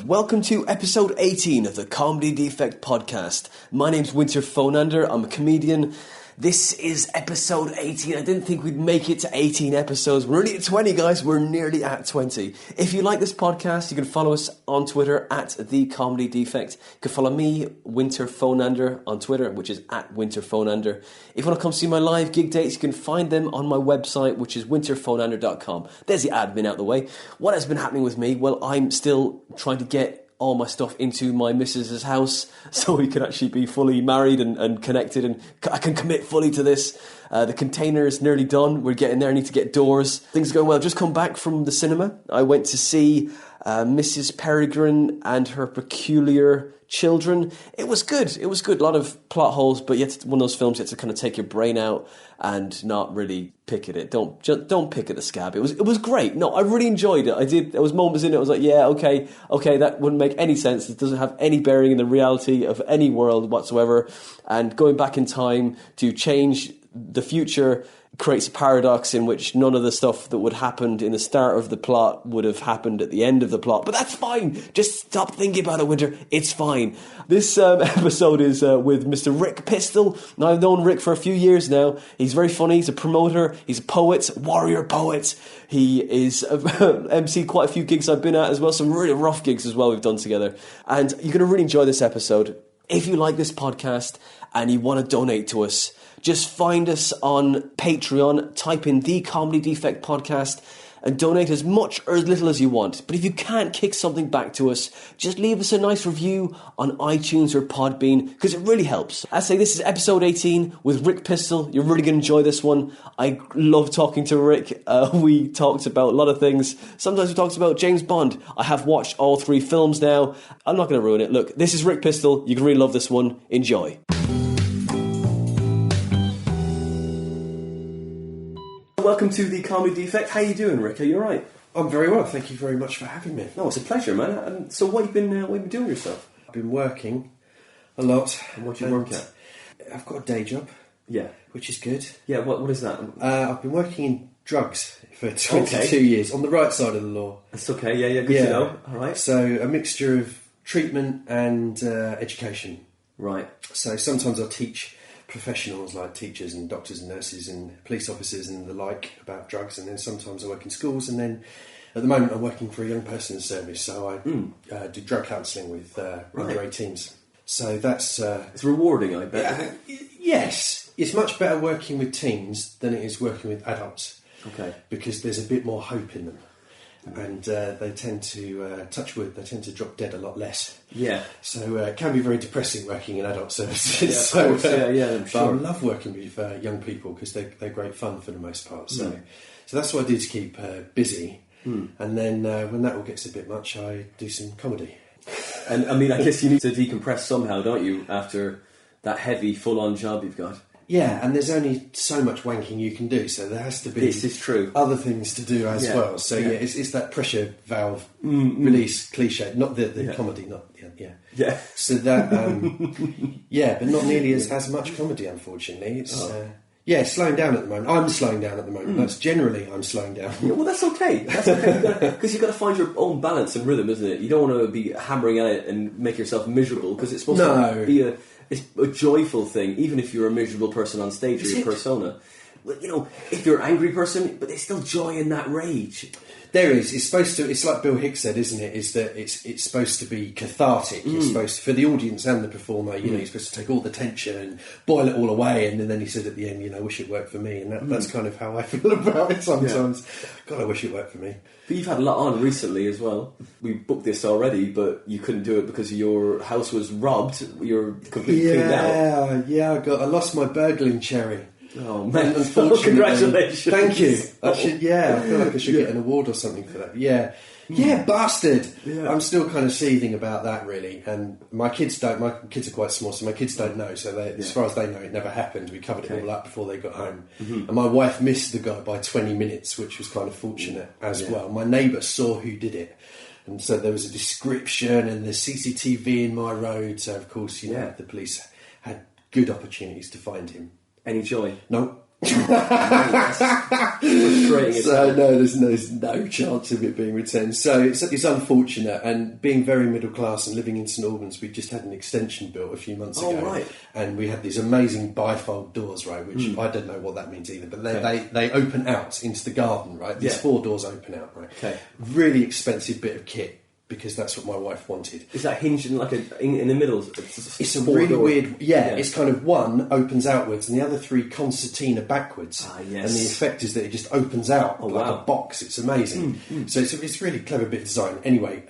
Welcome to episode 18 of the Comedy Defect podcast. My name's Winter Phonander. I'm a comedian. This is episode 18. I didn't think we'd make it to 18 episodes. We're nearly at 20, guys. We're nearly at 20. If you like this podcast, you can follow us on Twitter at The Comedy Defect. You can follow me, Winter Phonander, on Twitter, which is at Winter Phonander. If you want to come see my live gig dates, you can find them on my website, which is winterphonander.com. There's the admin out the way. What has been happening with me? Well, I'm still trying to get all my stuff into my missus's house so we can actually be fully married and connected, and I can commit fully to this. The container is nearly done. We're getting there. I need to get doors. Things are going well. I've just come back from the cinema. I went to see Mrs. Peregrine and Her Peculiar Children. It was good. A lot of plot holes, but yet one of those films you have to kind of take your brain out and not really pick at it. Don't pick at the scab. It was great. No, I really enjoyed it. There was moments in it I was like, yeah, okay, that wouldn't make any sense. It doesn't have any bearing in the reality of any world whatsoever. And going back in time to change the future creates a paradox in which none of the stuff that would happen in the start of the plot would have happened at the end of the plot. But that's fine. Just stop thinking about it, Winter. It's fine. This episode is with Mr. Rick Pistol. Now, I've known Rick for a few years now. He's very funny. He's a promoter. He's a poet, warrior poet. He is MC quite a few gigs I've been at as well. Some really rough gigs as well we've done together. And you're going to really enjoy this episode. If you like this podcast and you want to donate to us, just find us on Patreon, type in The Comedy Defect Podcast, and donate as much or as little as you want. But if you can't kick something back to us, just leave us a nice review on iTunes or Podbean, because it really helps. I say this is episode 18 with Rick Pistol. You're really going to enjoy this one. I love talking to Rick. We talked about a lot of things. Sometimes we talked about James Bond. I have watched all 3 films now. I'm not going to ruin it. Look, this is Rick Pistol. You can really love this one. Enjoy. Welcome to The Comedy Defect. How you doing, Rick? Are you alright? I'm very well, thank you very much for having me. No, it's a pleasure, man. And so what have you been doing yourself? I've been working a lot. And what do you work at? I've got a day job. Yeah. Which is good. Yeah, what is that? I've been working in drugs for 22 years, on the right side of the law. That's okay, yeah, good to know. Alright. So a mixture of treatment and education. Right. So sometimes I teach professionals like teachers and doctors and nurses and police officers and the like about drugs, and then sometimes I work in schools, and then at the moment I'm working for a young person's service, so I do drug counselling with under 18s. So that's it's rewarding, I bet. Yes, it's much better working with teens than it is working with adults. Okay. Because there's a bit more hope in them. And they tend to, touch wood, they tend to drop dead a lot less. Yeah. So it can be very depressing working in adult services. Yeah, of course. I'm sure. But I love working with young people because they're great fun for the most part. So that's what I do to keep busy. And then when that all gets a bit much, I do some comedy. And I mean, I guess you need to decompress somehow, don't you, after that heavy, full-on job you've got? Yeah, and there's only so much wanking you can do, so there has to be this is true. Other things to do as well. So it's that pressure valve release cliche, not the comedy, not Yeah. So that but not nearly as much comedy, unfortunately. It's slowing down at the moment. I'm slowing down at the moment. That's generally I'm slowing down. Yeah, well, that's okay. Because you've got to find your own balance and rhythm, isn't it? You don't want to be hammering at it and make yourself miserable, because it's supposed to be it's a joyful thing, even if you're a miserable person on stage or your persona. You know, if you're an angry person, but there's still joy in that rage. There is. It's supposed to. It's like Bill Hicks said, isn't it? Is that it's supposed to be cathartic. It's supposed to, for the audience and the performer. You know, you're supposed to take all the tension and boil it all away. And then he said at the end, you know, wish it worked for me. And that's kind of how I feel about it sometimes. Yeah. God, I wish it worked for me. But you've had a lot on recently as well. We booked this already, but you couldn't do it because your house was robbed. You're completely cleaned out. Yeah. I lost my burgling cherry. Oh man! Unfortunately, congratulations. Thank you. I feel like I should get an award or something for that. Yeah, bastard. Yeah. I'm still kind of seething about that, really. And my kids don't. My kids are quite small, so my kids don't know. So as far as they know, it never happened. We covered it all up before they got home. And my wife missed the guy by 20 minutes, which was kind of fortunate as well. My neighbour saw who did it. And so there was a description and the CCTV in my road. So of course, the police had good opportunities to find him. Any joy? No. That's frustrating as So hell. no, there's no chance of it being returned. So it's unfortunate. And being very middle class and living in St Albans, we just had an extension built a few months ago, right. and we had these amazing bifold doors, right? Which I don't know what that means either, but they open out into the garden, right? These 4 doors open out, right? Okay. Really expensive bit of kit. Because that's what my wife wanted. Is that hinged in in the middle? It's a really weird... Yeah, it's kind of one opens outwards and the other 3 concertina backwards. Yes. And the effect is that it just opens out like wow. a box. It's amazing. So it's a really clever bit of design. Anyway,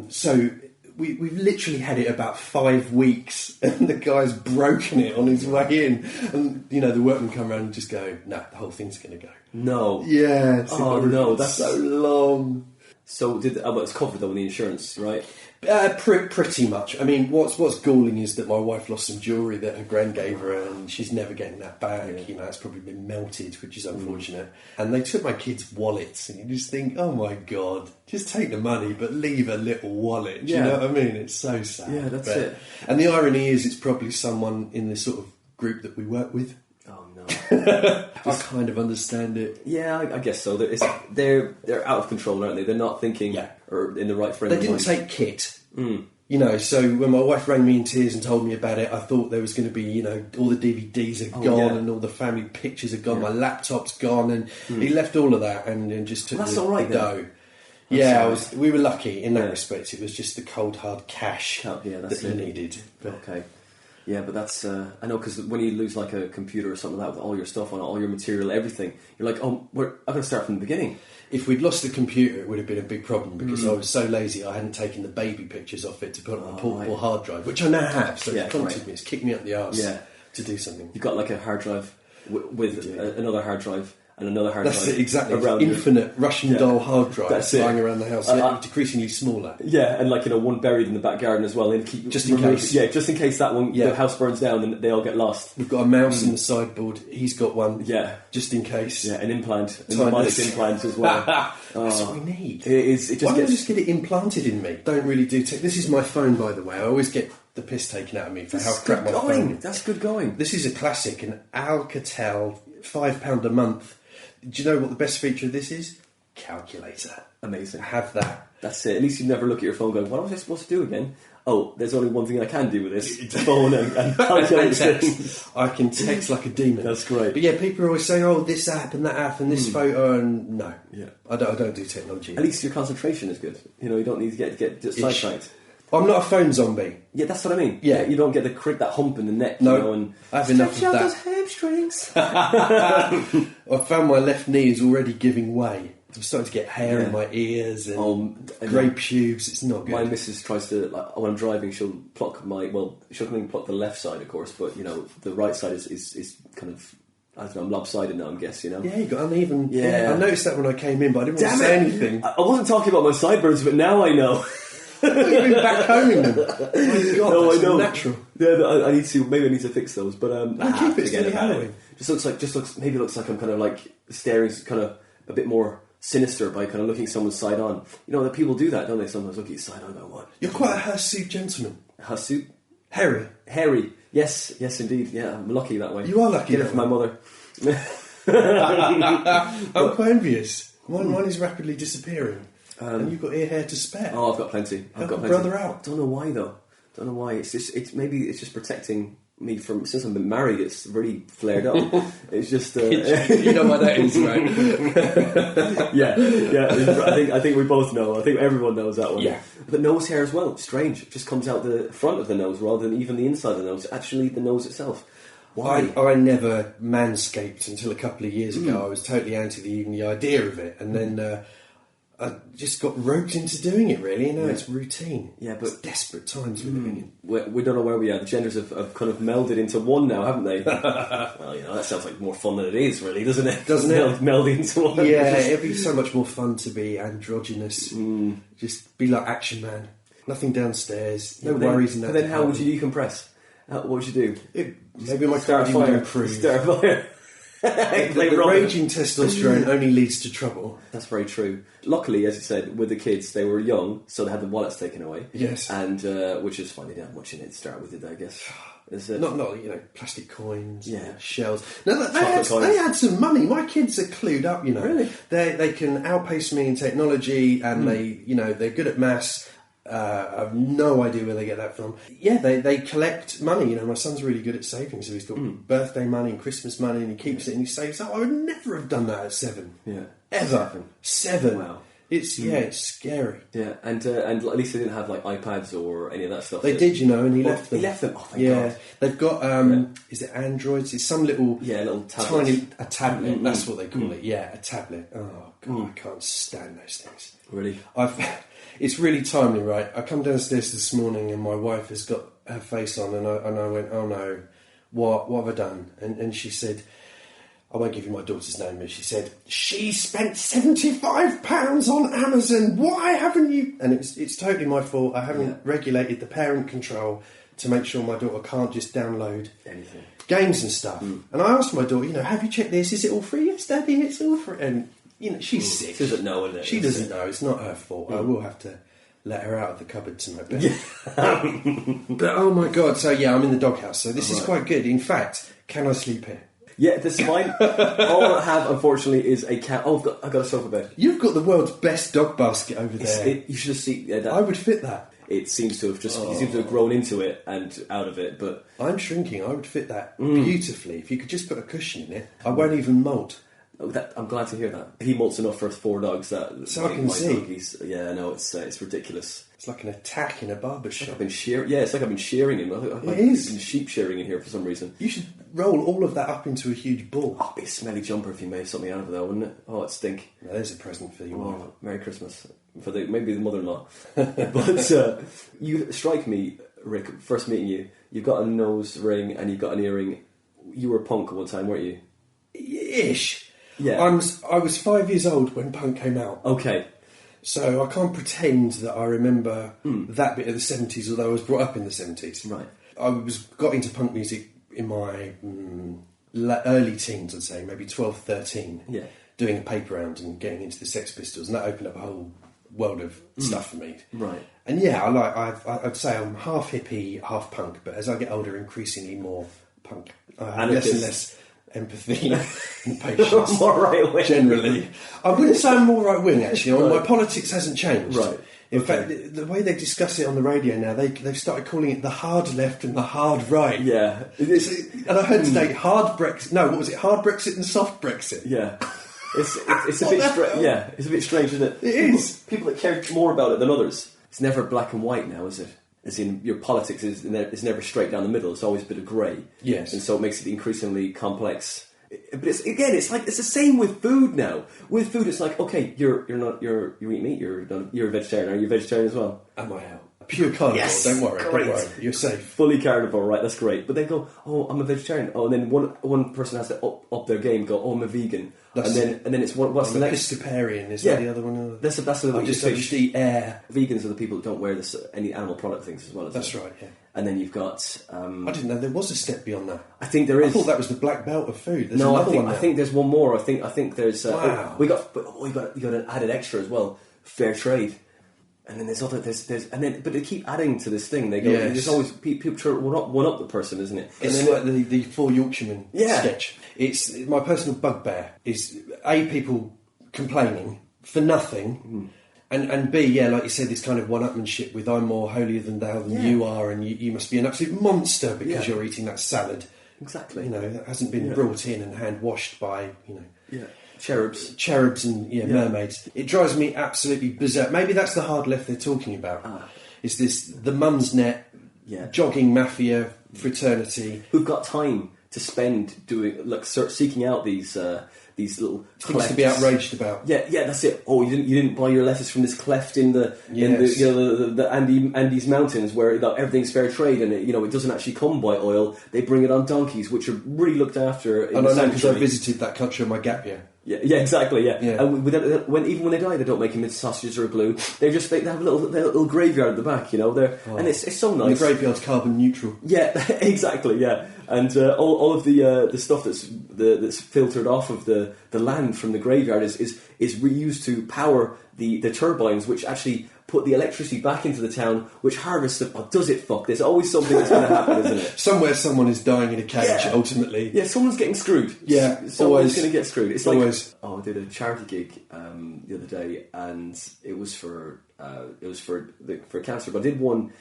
so we've literally had it about 5 weeks and the guy's broken it on his way in. And, the workmen come around and just go, no, the whole thing's going to go. No. Yeah. Oh, no, that's so long. So it's covered though with the insurance, right? Pretty much. I mean, what's galling is that my wife lost some jewellery that her grand gave her, and she's never getting that back. Yeah. It's probably been melted, which is unfortunate. And they took my kids' wallets, and you just think, oh my god, just take the money, but leave a little wallet. Do you know what I mean? It's so sad. Yeah, that's it. And the irony is, it's probably someone in this sort of group that we work with. Oh no. I kind of understand it. Yeah, I guess so. They're out of control, aren't they? They're not thinking or in the right frame They of didn't mind. take kit. So when my wife rang me in tears and told me about it, I thought there was going to be, all the DVDs are gone and all the family pictures are gone, my laptop's gone, and he left all of that and just took that's the, all right, the then. dough. We were lucky in that respect. It was just the cold hard cash that he needed. But, okay. Yeah, but that's... I know, because when you lose like a computer or something like that with all your stuff on it, all your material, everything, you're like, I've got to start from the beginning. If we'd lost the computer, it would have been a big problem because I was so lazy I hadn't taken the baby pictures off it to put on a portable hard drive, which I now have, so it's prompted me, it's kicked me up the arse to do something. You've got like a hard drive with another hard drive and another hard That's drive. it, exactly. Around Infinite Russian doll hard drives That's lying around the house, decreasingly smaller. Yeah, and one buried in the back garden as well. And just in case. Yeah, just in case that one, the house burns down and they all get lost. We've got a mouse in the sideboard. He's got one. Yeah. Just in case. Yeah, an implant. A mnemonic implant as well. That's what we need. It is. It just Why don't I just get it implanted in me? Don't really do this is my phone, by the way. I always get the piss taken out of me for how crap my phone is. That's good going. This is a classic, an Alcatel, £5 a month. Do you know what the best feature of this is? Calculator. Amazing. Have that. That's it. At least you never look at your phone going, what was I supposed to do again? Oh, there's only one thing I can do with this. Phone and calculate things. I can text like a demon. That's great. But yeah, people are always saying, oh, this app and that app and this photo, and no. Yeah. I don't do technology. At least your concentration is good. You don't need to get sidetracked. I'm not a phone zombie. Yeah, that's what I mean. Yeah. You don't get that hump in the neck. No, and I have enough of that. those hamstrings. I found my left knee is already giving way. I'm starting to get hair in my ears and grey pubes. It's not good. My missus tries to, when I'm driving, she'll pluck she'll come and pluck the left side, of course, but, the right side is kind of, I don't know, I'm lopsided now, I guess, Yeah, you got uneven. Yeah. I noticed that when I came in, but I didn't want to say anything. I wasn't talking about my sideburns, but now I know. You've been backcombing them. Oh my God, No, that's I know. natural. Yeah, I need to. Maybe I need to fix those. But keep it. forget It's about Halloween. it. Maybe looks like I'm kind of like staring, kind of a bit more sinister by kind of looking someone's side on. That people do that, don't they? Sometimes look at your side on and go, what? You're quite a hirsute gentleman. Hirsute? Hairy. Yes, indeed. Yeah, I'm lucky that way. You are lucky. Get it from my mother. I'm quite envious. Mine is rapidly disappearing. And you've got ear hair to spare. Oh, I've got plenty. Help a brother out. Don't know why though. Don't know why. Maybe it's just protecting me from, since I've been married, it's really flared up. It's just you know what that is, right? yeah. I think we both know. I think everyone knows that one. Yeah. But nose hair as well. Strange. It just comes out the front of the nose rather than even the inside of the nose. Actually, the nose itself. Why? I never manscaped until a couple of years ago. I was totally anti even the idea of it, and then I just got roped into doing it. Really, it's routine. Yeah, but it's desperate times we're living in. We don't know where we are. The genders have kind of melded into one now, haven't they? Well, that sounds like more fun than it is, really, doesn't it? Doesn't it? Melding into one. Yeah, it'd be so much more fun to be androgynous. Just be like Action Man. Nothing downstairs. No worries in that. But then, how would you decompress? What would you do? Maybe my cardio would improve. Start a fire. The raging testosterone only leads to trouble. That's very true. Luckily, as you said, with the kids, they were young, so they had the wallets taken away. Yes. And which is fine. They didn't have much in it to start with, did they, I guess? Not plastic coins, Yeah. shells. No, they had some money. My kids are clued up, Really? They can outpace me in technology, and they're good at maths. I have no idea where they get that from. Yeah, they collect money. My son's really good at saving, so he's got birthday money and Christmas money, and he keeps it and he saves up. I would never have done that at 7. Yeah. Ever. 7. Wow. It's scary. Yeah, and at least they didn't have like iPads or any of that stuff. They did, and he left them. He left them. Oh, thank God. They've got is it Androids? It's some little tablet. A tablet. That's what they call it. Yeah, a tablet. Oh God, I can't stand those things. Really? It's really timely, right? I come downstairs this morning and my wife has got her face on, and I went, oh no, what have I done? And she said, I won't give you my daughter's name, but she said, she spent £75 on Amazon. Why haven't you? And it's totally my fault. I haven't regulated the parent control to make sure my daughter can't just download anything, games and stuff. And I asked my daughter, have you checked this? Is it all free? Yes, Daddy, it's all free. And she's 6. She doesn't know, is it? She doesn't know. It's not her fault. I will have to let her out of the cupboard to my bed. But oh my God! So I'm in the doghouse. So this is quite good. In fact, can I sleep here? Yeah, this is fine. All I have, unfortunately, is a cat. Oh, I've got a sofa bed. You've got the world's best dog basket over there. You should have seen. I would fit that. It seems to have you seem to have grown into it and out of it. But I'm shrinking. I would fit that beautifully. If you could just put a cushion in it, I won't even molt. I'm glad to hear that. He molts enough for 4 dogs. So I can see. It's ridiculous. It's like an attack in a barber shop. I've been it's like I've been shearing him. It is. Been sheep shearing in here for some reason. You should roll all of that up into a huge ball. Oh, it'd be a smelly jumper if you made something out of it, though, wouldn't it? Oh, it'd stink. Now, there's a present for you. Oh, Merry Christmas. For maybe the mother-in-law. But you strike me, Rick, first meeting you, you've got a nose ring and you've got an earring. You were punk at one time, weren't you? Ish. Yeah. I was 5 years old when punk came out. Okay. So I can't pretend that I remember that bit of the 70s, although I was brought up in the 70s. Right. I got into punk music in my early teens, I'd say, maybe 12, 13. Yeah. Doing a paper round and getting into the Sex Pistols, and that opened up a whole world of stuff for me. Right. And I'd say I'm half hippie, half punk, but as I get older, increasingly more punk. I have less and less empathy and patience. More right wing. Generally. I wouldn't say I'm more right wing, actually. Right. My politics hasn't changed. Right. In fact, the way they discuss it on the radio now, they've started calling it the hard left and the hard right. Yeah. And I heard today, hard Brexit. No, what was it? Hard Brexit and soft Brexit. Yeah. It's a bit it's a bit strange, isn't it? It is. People that care more about it than others. It's never black and white now, is it? As in, your politics is never straight down the middle. It's always a bit of grey. Yes. And so it makes it increasingly complex. But it's the same with food now. With food, it's like, okay, you eat meat. You're a vegetarian. Are you a vegetarian as well? Am I out? Pure carnivore. Yes, don't worry. great. Don't worry. You're safe. Fully carnivore, right? That's great. But they go, oh, I'm a vegetarian. Oh, and then one person has to up their game. Go, oh, I'm a vegan. And then it's what's the next? Episcoparian. Is that the other one? That's the one. I just eat air. Vegans are the people that don't wear any animal product things as well. That's right. Yeah. And then you've got. I didn't know there was a step beyond that. I think there is. I thought that was the black belt of food. There's I think there's one more. I think there's. Wow. You got an added extra as well. Fair trade. And then but they keep adding to this thing. They go. Yes. There's always people trying to one up the person, isn't it? It's like the Four Yorkshiremen sketch. It's my personal bugbear is people complaining for nothing, and B, like you said, this kind of one-upmanship with I'm more holier than thou than you are, and you must be an absolute monster because you're eating that salad. Exactly. That hasn't been brought in and hand washed by cherubs and mermaids. It drives me absolutely berserk. Maybe that's the hard left they're talking about. It's the mum's net jogging mafia fraternity who've got time to spend seeking out these little things to be outraged about. Yeah, that's it. Oh, you didn't buy your lettuce from this cleft in the Andes Mountains where everything's fair trade and it doesn't actually come by oil. They bring it on donkeys, which are really looked after. And I know because I visited that country on my gap year. Yeah, exactly. Yeah. And even when they die, they don't make them into sausages or glue. They have a little graveyard at the back, and it's so nice. And the graveyard's carbon neutral. Yeah, exactly. Yeah, and all of the stuff that's filtered off of the land from the graveyard is reused to power the turbines, which actually put the electricity back into the town, which harvests them. Oh, does it fuck? There's always something that's going to happen, isn't it? Somewhere someone is dying in a cage, ultimately. Yeah, someone's getting screwed. Yeah, someone's going to get screwed. It's always. I did a charity gig the other day, and it was for cancer. But I did one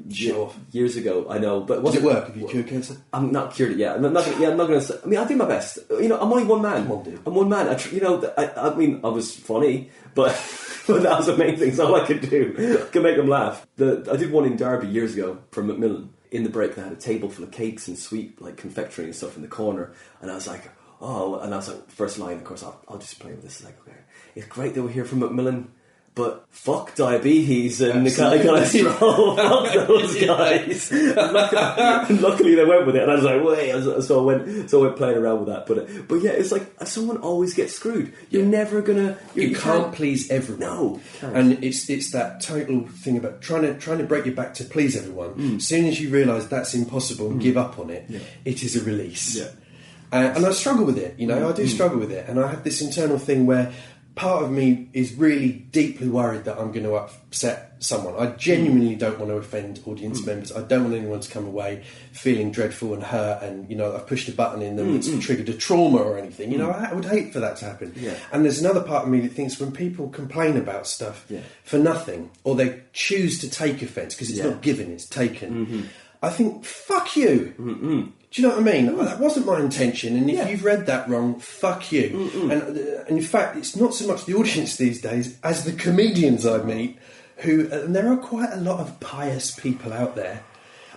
years ago. I know, but did it work? Have you cured cancer? I'm not cured it yet. I'm not going to. I mean, I did my best. You know, I'm only one man. Come on, dude. I'm one man. I mean, I was funny, but that was the main thing. It's all I could do. I could make them laugh. I did one in Derby years ago from Macmillan. In the break, they had a table full of cakes and sweet like confectionery and stuff in the corner, and I was like, oh, and I was like, first line, of course, I'll just play with this. Like, okay, it's great that we're here from Macmillan. But fuck diabetes and the kind of cholesterol. Fuck those guys. Luckily they went with it, and I was like, wait. So I went playing around with that. But yeah, it's like someone always gets screwed. You're never gonna. You can't please everyone. No, you can't. And it's that total thing about trying to break your back to please everyone. As soon as you realise that's impossible and give up on it, it is a release. Yeah. And I struggle with it. You know, I do struggle with it, and I have this internal thing where part of me is really deeply worried that I'm going to upset someone. I genuinely don't want to offend audience members. I don't want anyone to come away feeling dreadful and hurt and, you know, I've pushed a button in them that's triggered a trauma or anything. You know, I would hate for that to happen. Yeah. And there's another part of me that thinks when people complain about stuff for nothing, or they choose to take offence because it's not given, it's taken, I think, fuck you. Do you know what I mean? That wasn't my intention, and if you've read that wrong, fuck you. And in fact, it's not so much the audience these days as the comedians I meet, and there are quite a lot of pious people out there.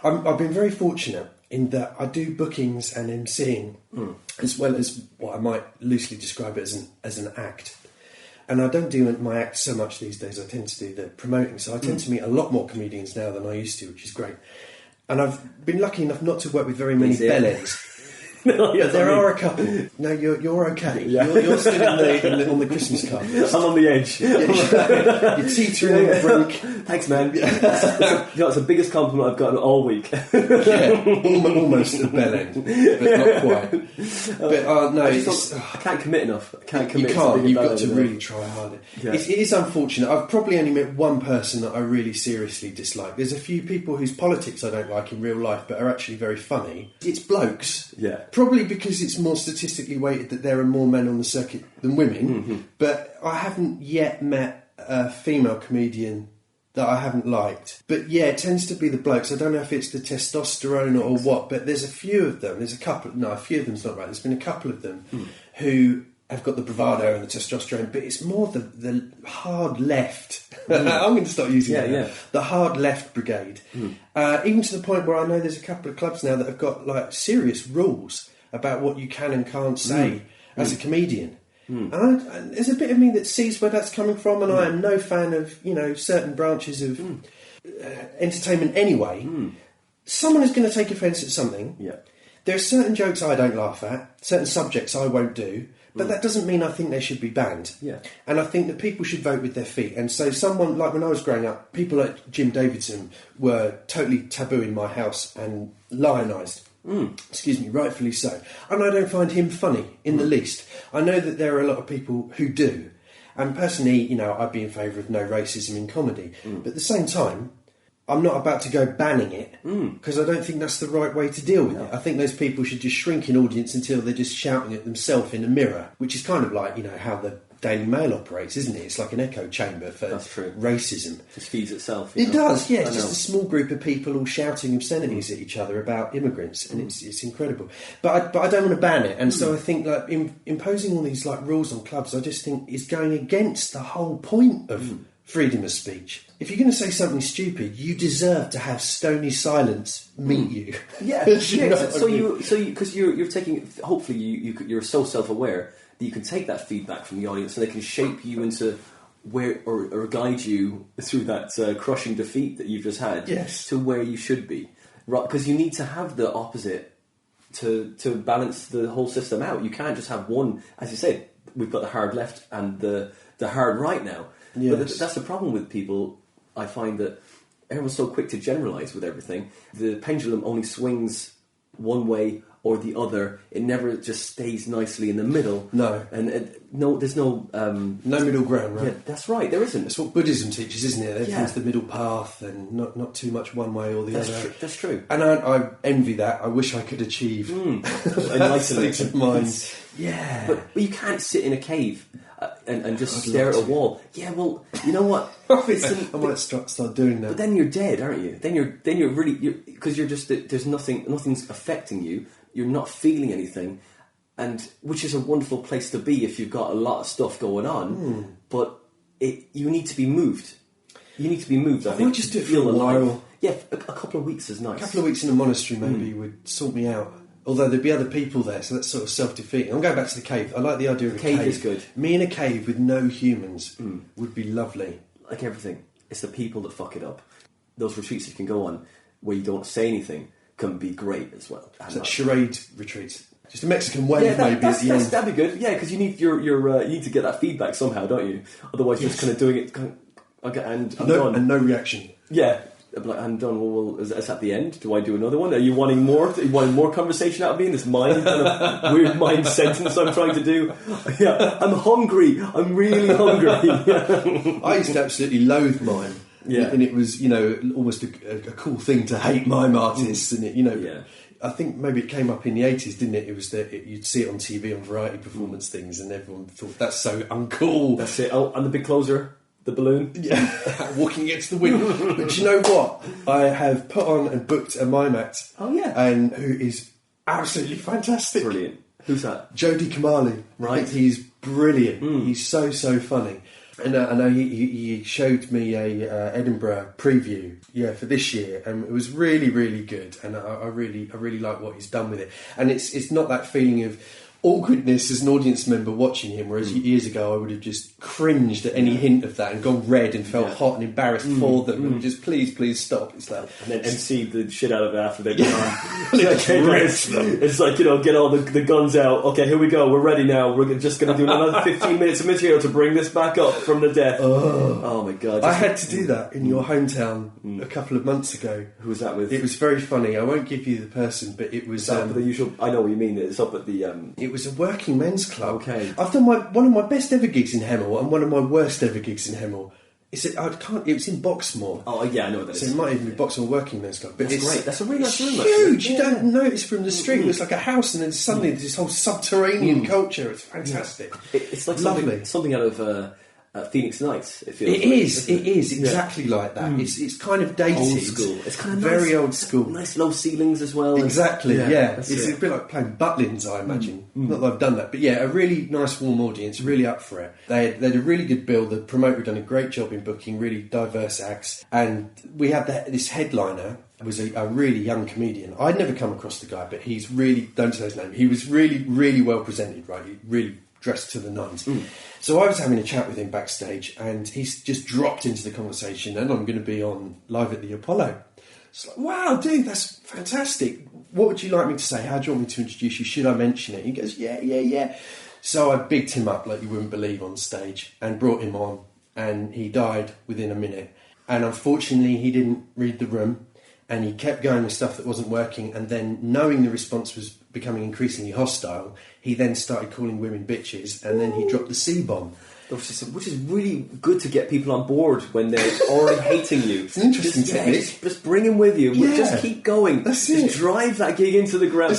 I've been very fortunate in that I do bookings and MCing, as well as what I might loosely describe it as an act. And I don't do my act so much these days. I tend to do the promoting, so I tend to meet a lot more comedians now than I used to, which is great. And I've been lucky enough not to work with very many bellends. No, yes, there are a couple. No, you're okay. Yeah. You're still on the Christmas card list. I'm on the edge. You're teetering on the brink. Thanks, man. It's the biggest compliment I've gotten all week. Almost a bell end, but not quite. But no, I can't commit enough. I can't commit. You can't. You've got to really try harder. Yeah. It is unfortunate. I've probably only met one person that I really seriously dislike. There's a few people whose politics I don't like in real life, but are actually very funny. It's blokes. Yeah. Probably because it's more statistically weighted that there are more men on the circuit than women, but I haven't yet met a female comedian that I haven't liked. But yeah, it tends to be the blokes. I don't know if it's the testosterone or what, but there's a few of them. A few of them's not right. There's been a couple of them who have got the bravado and the testosterone, but it's more the hard left. I'm going to start using that. The hard left brigade. Even to the point where I know there's a couple of clubs now that have got like serious rules about what you can and can't say as a comedian. And there's a bit of me that sees where that's coming from, and I am no fan of, you know, certain branches of entertainment anyway. Someone is going to take offence at something. Yeah. There are certain jokes I don't laugh at, certain subjects I won't do, but that doesn't mean I think they should be banned. Yeah. And I think that people should vote with their feet. And so someone, like when I was growing up, people like Jim Davidson were totally taboo in my house and lionised. Excuse me, rightfully so. And I don't find him funny in the least. I know that there are a lot of people who do. And personally, you know, I'd be in favour of no racism in comedy. But at the same time, I'm not about to go banning it because I don't think that's the right way to deal with it. I think those people should just shrink in audience until they're just shouting at themselves in a mirror, which is kind of like, you know, how the Daily Mail operates, isn't it? It's like an echo chamber for racism. It just feeds itself. It does, yeah. It's just a small group of people all shouting obscenities at each other about immigrants, and it's incredible. But I don't want to ban it, and so I think like imposing all these like rules on clubs, I just think is going against the whole point of freedom of speech. If you're going to say something stupid, you deserve to have stony silence meet you. Yeah, so you because you're taking. Hopefully, you're so self-aware that you can take that feedback from the audience, and they can shape you into where or guide you through that crushing defeat that you've just had to where you should be. Right, because you need to have the opposite to balance the whole system out. You can't just have one. As you said, we've got the hard left and the hard right now. Yes. But that's the problem with people. I find that everyone's so quick to generalise with everything. The pendulum only swings one way or the other. It never just stays nicely in the middle. No. And no, there's no... no middle ground, right? Yeah, that's right, there isn't. That's what Buddhism teaches, isn't it? Everything's the middle path and not too much one way or the other. That's true. And I envy that. I wish I could achieve that state of mind. Yeah. But you can't sit in a cave and just stare at a wall. Yeah, well, you know what? I might start doing that. But then you're dead, aren't you? Then you're really... Because you're just... There's nothing's affecting you. You're not feeling anything. And which is a wonderful place to be if you've got a lot of stuff going on. But you need to be moved. You need to be moved, I think. I might just do it for a while. Yeah, a couple of weeks is nice. A couple of weeks in a monastery maybe would sort me out. Although there'd be other people there, so that's sort of self-defeating. I'm going back to the cave. I like the idea of a cave. The cave is good. Me in a cave with no humans would be lovely. Like everything. It's the people that fuck it up. Those retreats you can go on where you don't say anything can be great as well. It's like charade retreats. Just a Mexican wave maybe at the end. That'd be good. Yeah, because you need you need to get that feedback somehow, don't you? Otherwise, you're just kind of doing it. And I'm done. And no reaction. Yeah, I'm done. Well, is that the end? Do I do another one? Are you wanting more? Are you wanting more conversation out of me in this kind of weird mind sentence I'm trying to do? Yeah, I'm hungry. I'm really hungry. I used to absolutely loathe mime. Yeah, and it was almost a cool thing to hate mime artists, and it Yeah. I think maybe it came up in the 80s, didn't it? It was that you'd see it on TV on variety performance things, and everyone thought that's so uncool. That's it. Oh, and the big closer, the balloon. Yeah, walking against the wind. But do you know what? I have put on and booked a mime act. Oh yeah, and who is absolutely fantastic. Brilliant. Who's that? Jody Kamali. Right. I think he's brilliant. He's so funny. And I know he showed me a Edinburgh preview, for this year, and it was really, really good. And I really like what he's done with it. And it's not that feeling of awkwardness as an audience member watching him, whereas years ago I would have just cringed at any hint of that and gone red and felt hot and embarrassed for them and just please stop. It's like, and then MC the shit out of it after they're gone. It's like, get all the guns out. Okay, here we go. We're ready now. We're just going to do another 15 minutes of material to bring this back up from the death. Oh my God. I had to do that in your hometown a couple of months ago. Who was that with? It was very funny. I won't give you the person, but it was... the usual... I know what you mean. It's up at the... It was a working men's club. Okay. I've done one of my best ever gigs in Hemel and one of my worst ever gigs in Hemel. It was in Boxmoor. Oh yeah, I know what that is. So it might even be Boxmoor Working Men's Club. But it's great. That's a really nice room. Huge. You don't notice from the street. It looks like a house, and then suddenly there's this whole subterranean culture. It's fantastic. It's like lovely. Something out of Phoenix Nights. It feels. It is exactly like that. It's kind of dated, old school. It's kind of very nice, old school. Nice low ceilings as well. Exactly. It's a bit like playing Butlins, I imagine. Not that I've done that, but a really nice warm audience, really up for it. They had a really good bill. The promoter had done a great job in booking really diverse acts, and we had this headliner was a really young comedian. I'd never come across the guy, but he's really, don't say his name. He was really, really well presented. Right, he really dressed to the nines. So I was having a chat with him backstage, and he's just dropped into the conversation, and I'm going to be on live at the Apollo. It's like, wow, dude, that's fantastic. What would you like me to say? How do you want me to introduce you? Should I mention it? He goes, yeah. So I bigged him up like you wouldn't believe on stage and brought him on, and he died within a minute. And unfortunately, he didn't read the room, and he kept going with stuff that wasn't working, and then knowing the response was becoming increasingly hostile, he then started calling women bitches, and then he dropped the C-bomb. Which is really good to get people on board when they're already hating you. It's an interesting technique. Just bring him with you. Yeah. Just keep going. That's just it. drive that gig into the ground.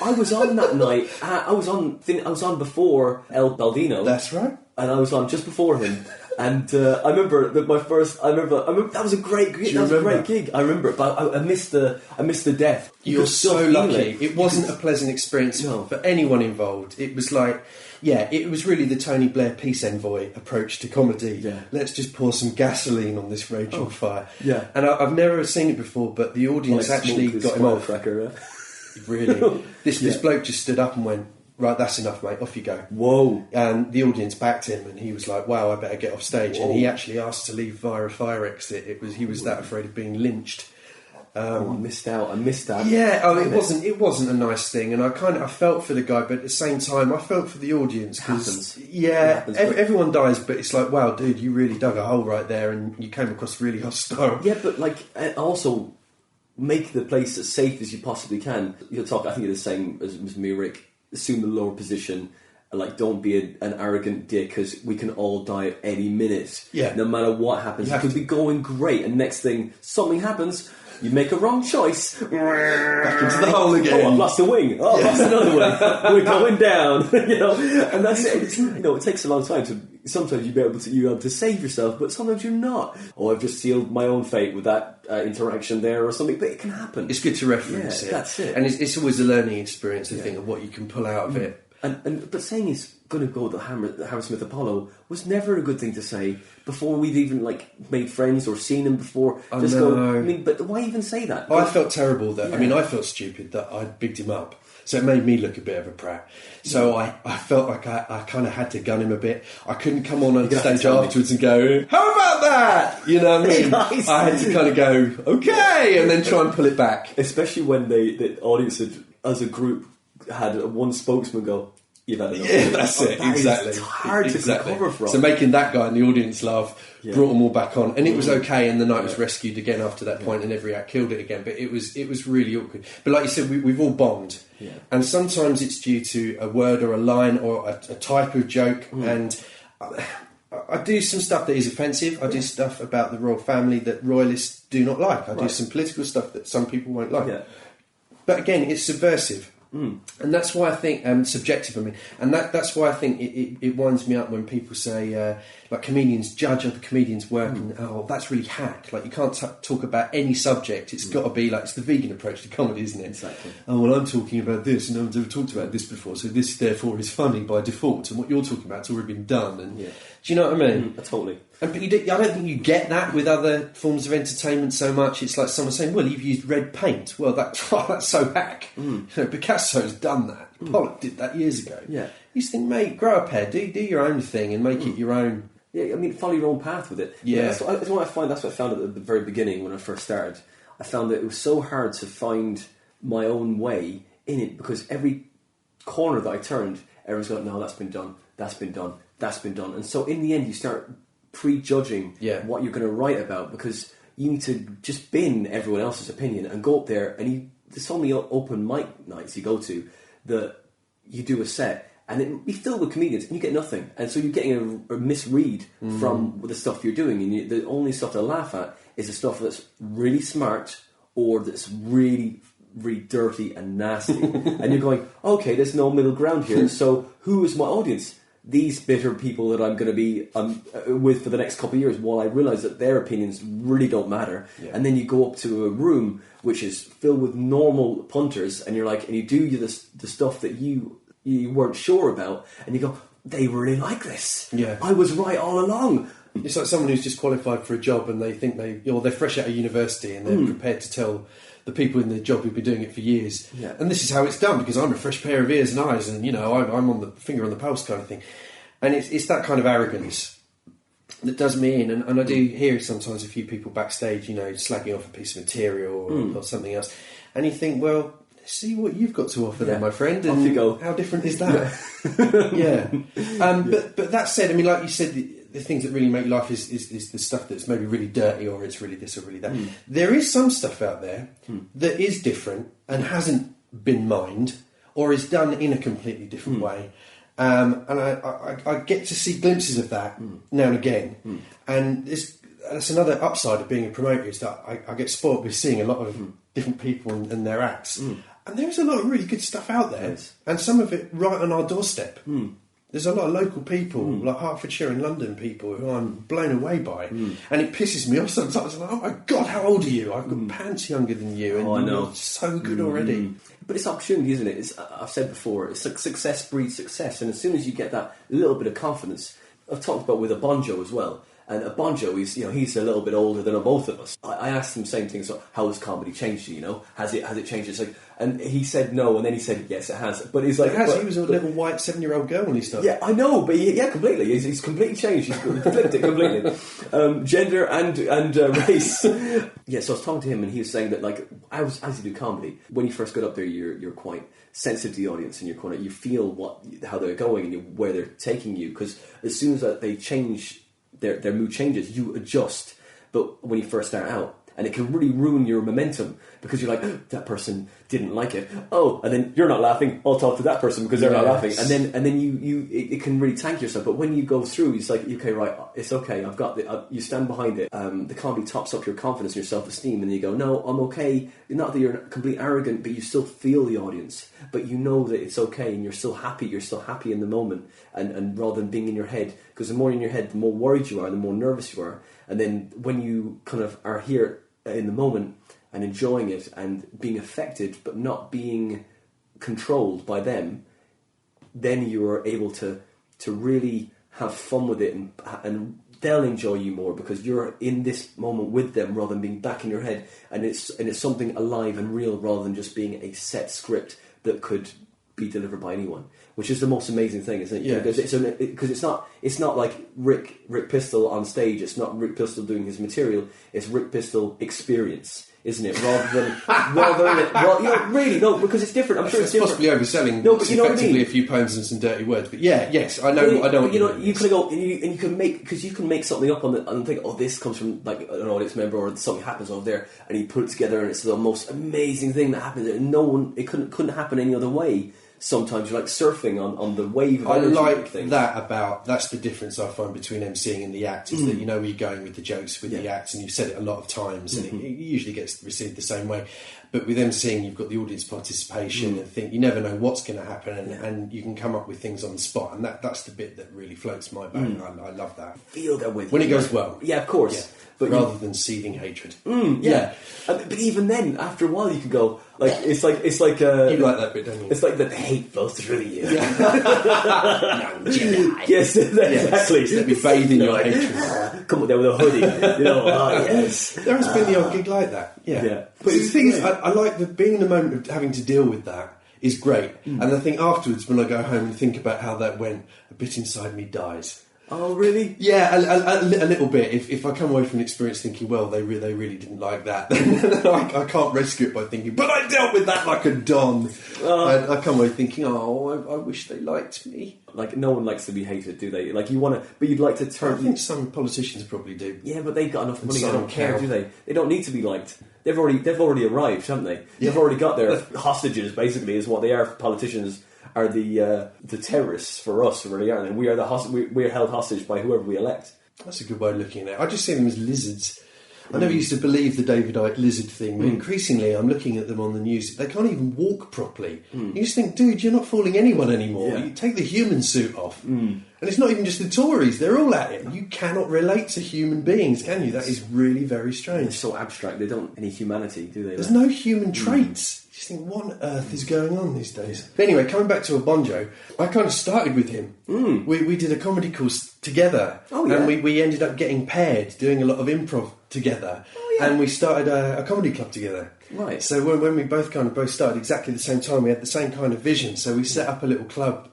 I was on that night. I was on before El Baldino. That's right. And I was on just before him. And I remember that that was a great gig. That was a great gig. I remember it, but I missed the death. You're so lucky. It wasn't a pleasant experience for anyone involved. It was like, it was really the Tony Blair peace envoy approach to comedy. Yeah. Let's just pour some gasoline on this raging fire. Yeah. And I've never seen it before, but the audience actually got him off. Really. This bloke just stood up and went, right, that's enough, mate, off you go. Whoa. And the audience backed him, and he was like, wow, I better get off stage. Whoa. And he actually asked to leave via a fire exit. He was that afraid of being lynched. I missed out. I missed that. Yeah, it wasn't a nice thing, and I felt for the guy, but at the same time, I felt for the audience because everyone dies, but it's like, wow, dude, you really dug a hole right there, and you came across really hostile. Yeah, but also make the place as safe as you possibly can. You'll talk, I think you're the same as me, Rick. Assume the lower position. Like, don't be an arrogant dick, because we can all die at any minute. Yeah. No matter what happens. You could be going great, and next thing, something happens, you make a wrong choice. Back into the hole again. Oh, I've lost a wing. Oh, I've lost another wing. We're going down. And that's it. It takes a long time to... Sometimes you're able to save yourself, but sometimes you're not. Or I've just sealed my own fate with that interaction there or something. But it can happen. It's good to reference it. That's it. And it's always a learning experience, I think, of what you can pull out of it. But saying he's going to go the Hammersmith Apollo was never a good thing to say before we'd even made friends or seen him before. But why even say that? I felt terrible that I felt stupid that I'd bigged him up. So it made me look a bit of a prat. So I felt like I kind of had to gun him a bit. I couldn't come on stage afterwards and go, how about that? You know what I mean? Nice. I had to kind of go, okay, and then try and pull it back. Especially when the audience had, as a group, had one spokesman go, you've had enough. Yeah, that's it, exactly. It's hard to recover from. So making that guy in the audience laugh brought them all back on. And it was okay, and the night was rescued again after that point, and every act killed it again. But it was really awkward. But like you said, we've all bombed. Yeah. And sometimes it's due to a word or a line or a type of joke. And I do some stuff that is offensive. I do stuff about the royal family that royalists do not like. I do some political stuff that some people won't like. Yeah. But again, it's subversive. And that's why I think subjective. And that's why I think it winds me up when people say comedians judge other comedians' work and that's really hack. Like, you can't talk about any subject. It's got to be like, it's the vegan approach to comedy, isn't it? Exactly. Oh well, I'm talking about this, and no one's ever talked about this before, so this therefore is funny by default. And what you're talking about's already been done. And do you know what I mean? Totally. But I don't think you get that with other forms of entertainment so much. It's like someone saying, well, you've used red paint. Well, that's so hack. Picasso's done that. Pollock did that years ago. Yeah. You just think, mate, grow up here, do your own thing and make it your own. Yeah, follow your own path with it. Yeah. That's what I found at the very beginning when I first started. I found that it was so hard to find my own way in it, because every corner that I turned, everyone's going, no, that's been done, that's been done, that's been done. And so in the end, you start prejudging what you're going to write about, because you need to just bin everyone else's opinion and go up there, and there's so many open mic nights you go to that you do a set and it be filled with comedians and you get nothing, and so you're getting a misread from the stuff you're doing, and the only stuff to laugh at is the stuff that's really smart or that's really, really dirty and nasty. And you're going, okay, there's no middle ground here, so who is my audience? These bitter people that I'm going to be with for the next couple of years, while I realise that their opinions really don't matter. And then you go up to a room which is filled with normal punters, and you're like, and you do the stuff that you weren't sure about, and you go, they really like this. Yeah, I was right all along. It's like someone who's just qualified for a job, and they think they're fresh out of university, and they're prepared to tell the people in the job who've been doing it for years. Yeah. And this is how it's done, because I'm a fresh pair of ears and eyes, and I'm on the finger on the pulse kind of thing. And it's that kind of arrogance that does me in. And I do hear sometimes a few people backstage, slagging off a piece of material or something else. And you think, well, see what you've got to offer then, my friend. And off you go. How different is that? But that said, like you said, the things that really make you laugh is the stuff that's maybe really dirty, or it's really this or really that. There is some stuff out there that is different and hasn't been mined, or is done in a completely different way. And I get to see glimpses of that now and again. And that's another upside of being a promoter, is that I get spoiled with seeing a lot of different people and their acts. And there's a lot of really good stuff out there. Yes. And some of it right on our doorstep. There's a lot of local people, like Hertfordshire and London people, who I'm blown away by. And it pisses me off sometimes. I'm like, oh my God, how old are you? I've got pants younger than you, and I know. You're so good already. But it's opportunity, isn't it? I've said before, it's like success breeds success. And as soon as you get that little bit of confidence, I've talked about with a Bonjo as well. And a Bonjo, he's a little bit older than both of us. I asked him the same thing, so how has comedy changed you, Has it changed? It's like, and he said no, and then he said yes, it has. But he's like, it has. He was a little white 7-year-old girl when he started. Yeah, I know, but completely. He's completely changed. He's flipped it completely. Gender and race. So I was talking to him, and he was saying that, like, as you do comedy, when you first get up there, you're quite sensitive to the audience, and you feel how they're going and where they're taking you, because as soon as they change. Their mood changes, you adjust. But when you first start out, And it can really ruin your momentum because you're like, that person didn't like it. Oh, and then you're not laughing. I'll talk to that person because they're not laughing. And then it can really tank yourself. But when you go through, it's like, okay, right, it's okay. I've got it. You stand behind it. The comedy tops up your confidence and your self-esteem, and you go, no, I'm okay. Not that you're completely arrogant, but you still feel the audience. But you know that it's okay, and you're still happy. You're still happy in the moment, and rather than being in your head, because the more in your head, the more worried you are, the more nervous you are. And then when you kind of are here in the moment and enjoying it and being affected but not being controlled by them, then you are able to really have fun with it, and they'll enjoy you more because you're in this moment with them rather than being back in your head, and it's something alive and real rather than just being a set script that could be delivered by anyone, which is the most amazing thing, isn't it? Yeah. Because it's not like Rick Pistol on stage. It's not Rick Pistol doing his material. It's Rick Pistol experience, isn't it? Rather than really no, because it's different. I'm sure it's different. Possibly overselling. No, but you know what I mean? A few puns and some dirty words, but yes, I know. I know. You know, you can go and you can make, because you can make something up and think, oh, this comes from like an audience member, or something happens over there, and you put it together, and it's the most amazing thing that happens. And it couldn't happen any other way. Sometimes you're like surfing on the wave of energy. I like that's the difference I find between emceeing and the act, is that you know where you're going with the jokes with the act, and you've said it a lot of times, and it usually gets received the same way. But with emceeing, you've got the audience participation and you never know what's going to happen, and you can come up with things on the spot, and that's the bit that really floats my boat. I love that. Feel that with when it goes well. Yeah, of course. Yeah. But rather than seething hatred. But even then, after a while, you can go like it's like you like that bit, don't you? It's like the hateful through you. Young Jedi. Yes, exactly. Let me bathe in your hatred. Come up there with a hoodie. You know, yes. There has been the odd gig like that. Yeah. But the thing is, I like being in the moment of having to deal with that is great. And I think afterwards, when I go home and think about how that went, a bit inside me dies. Oh, really? Yeah, a little bit. If I come away from an experience thinking, well, they really didn't like that, then I can't rescue it by thinking, but I dealt with that like a don. I come away thinking, oh, I wish they liked me. Like, no one likes to be hated, do they? Like, you want to, but you'd like to turn... I think some politicians probably do. Yeah, but they've got enough money, they don't care, do they? They don't need to be liked. They've already arrived, haven't they? Yeah. They've already got their hostages, basically, is what they are. Politicians are the terrorists for us, really, aren't they? We are we're held hostage by whoever we elect. That's a good way of looking at it. I just see them as lizards. I never used to believe the David Icke lizard thing, but increasingly I'm looking at them on the news. They can't even walk properly. You just think, dude, you're not fooling anyone anymore. Yeah. You take the human suit off. And it's not even just the Tories, they're all at it. You cannot relate to human beings, can you? That is really very strange. They're so abstract, they don't any humanity, do they? There's no human traits. You just think, what on earth is going on these days? But anyway, coming back to Obonjo, I kind of started with him. We did a comedy course together. Oh, yeah. And we ended up getting paired, doing a lot of improv together. Oh, yeah. And we started a comedy club together. Right. So when we both started exactly the same time, we had the same kind of vision. So we set up a little club,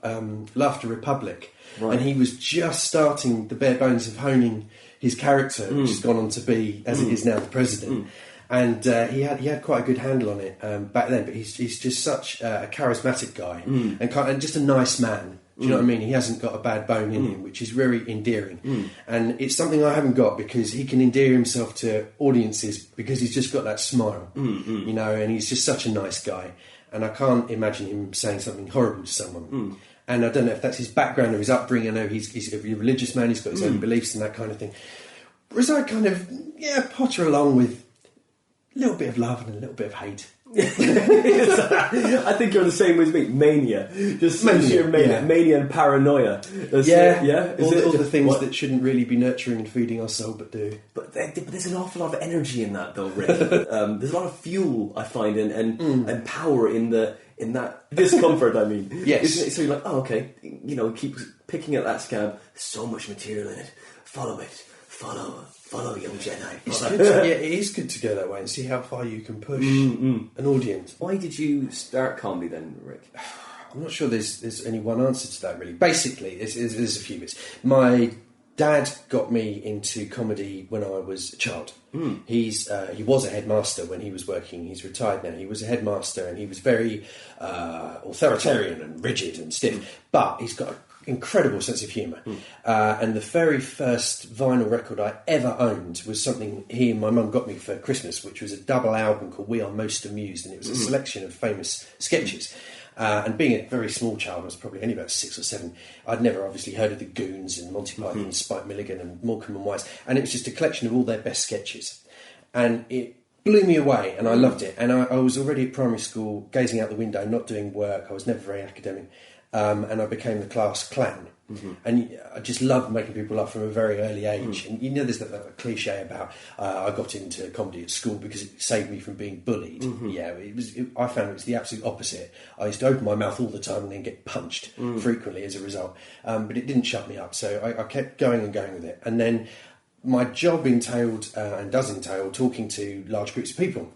Laughter Republic. Right. And he was just starting the bare bones of honing his character, which has gone on to be, as it is now, the president. And he had quite a good handle on it back then. But he's just such a charismatic guy and just a nice man. Do you know what I mean? He hasn't got a bad bone in him, which is very endearing. And it's something I haven't got, because he can endear himself to audiences because he's just got that smile, you know, and he's just such a nice guy. And I can't imagine him saying something horrible to someone. And I don't know if that's his background or his upbringing. I know he's a religious man, he's got his own beliefs and that kind of thing. Whereas I kind of, potter along with a little bit of love and a little bit of hate. I think you're the same as me. Mania. Just sheer mania. Mania and paranoia. All the things that shouldn't really be nurturing and feeding our soul, but do. But there's an awful lot of energy in that, though, Rick. There's a lot of fuel, I find, and power in that discomfort, I mean. Yes. Isn't it? So you're like, oh, okay, you know, keep picking at that scab. So much material in it. Follow it. Follow, young Jedi. It is good to go that way and see how far you can push an audience. Why did you start comedy then, Rick? I'm not sure there's any one answer to that, really. Basically, there's a few bits. My dad got me into comedy when I was a child. He was a headmaster when he was working. He's retired now. He was a headmaster, and he was very authoritarian and rigid and stiff. But he's got incredible sense of humour. And the very first vinyl record I ever owned was something he and my mum got me for Christmas, which was a double album called We Are Most Amused, and it was a selection of famous sketches. And being a very small child, I was probably only about 6 or 7, I'd never obviously heard of the Goons and Monty Python and Spike Milligan and Morecambe and Wise, and it was just a collection of all their best sketches. And it blew me away, and I loved it. And I was already at primary school, gazing out the window, not doing work. I was never very academic, and I became the class clown. And I just loved making people laugh from a very early age. And you know, there's that cliche about I got into comedy at school because it saved me from being bullied. Yeah, I found it was the absolute opposite. I used to open my mouth all the time and then get punched frequently as a result. But it didn't shut me up, so I kept going and going with it. And then my job entailed and does entail talking to large groups of people.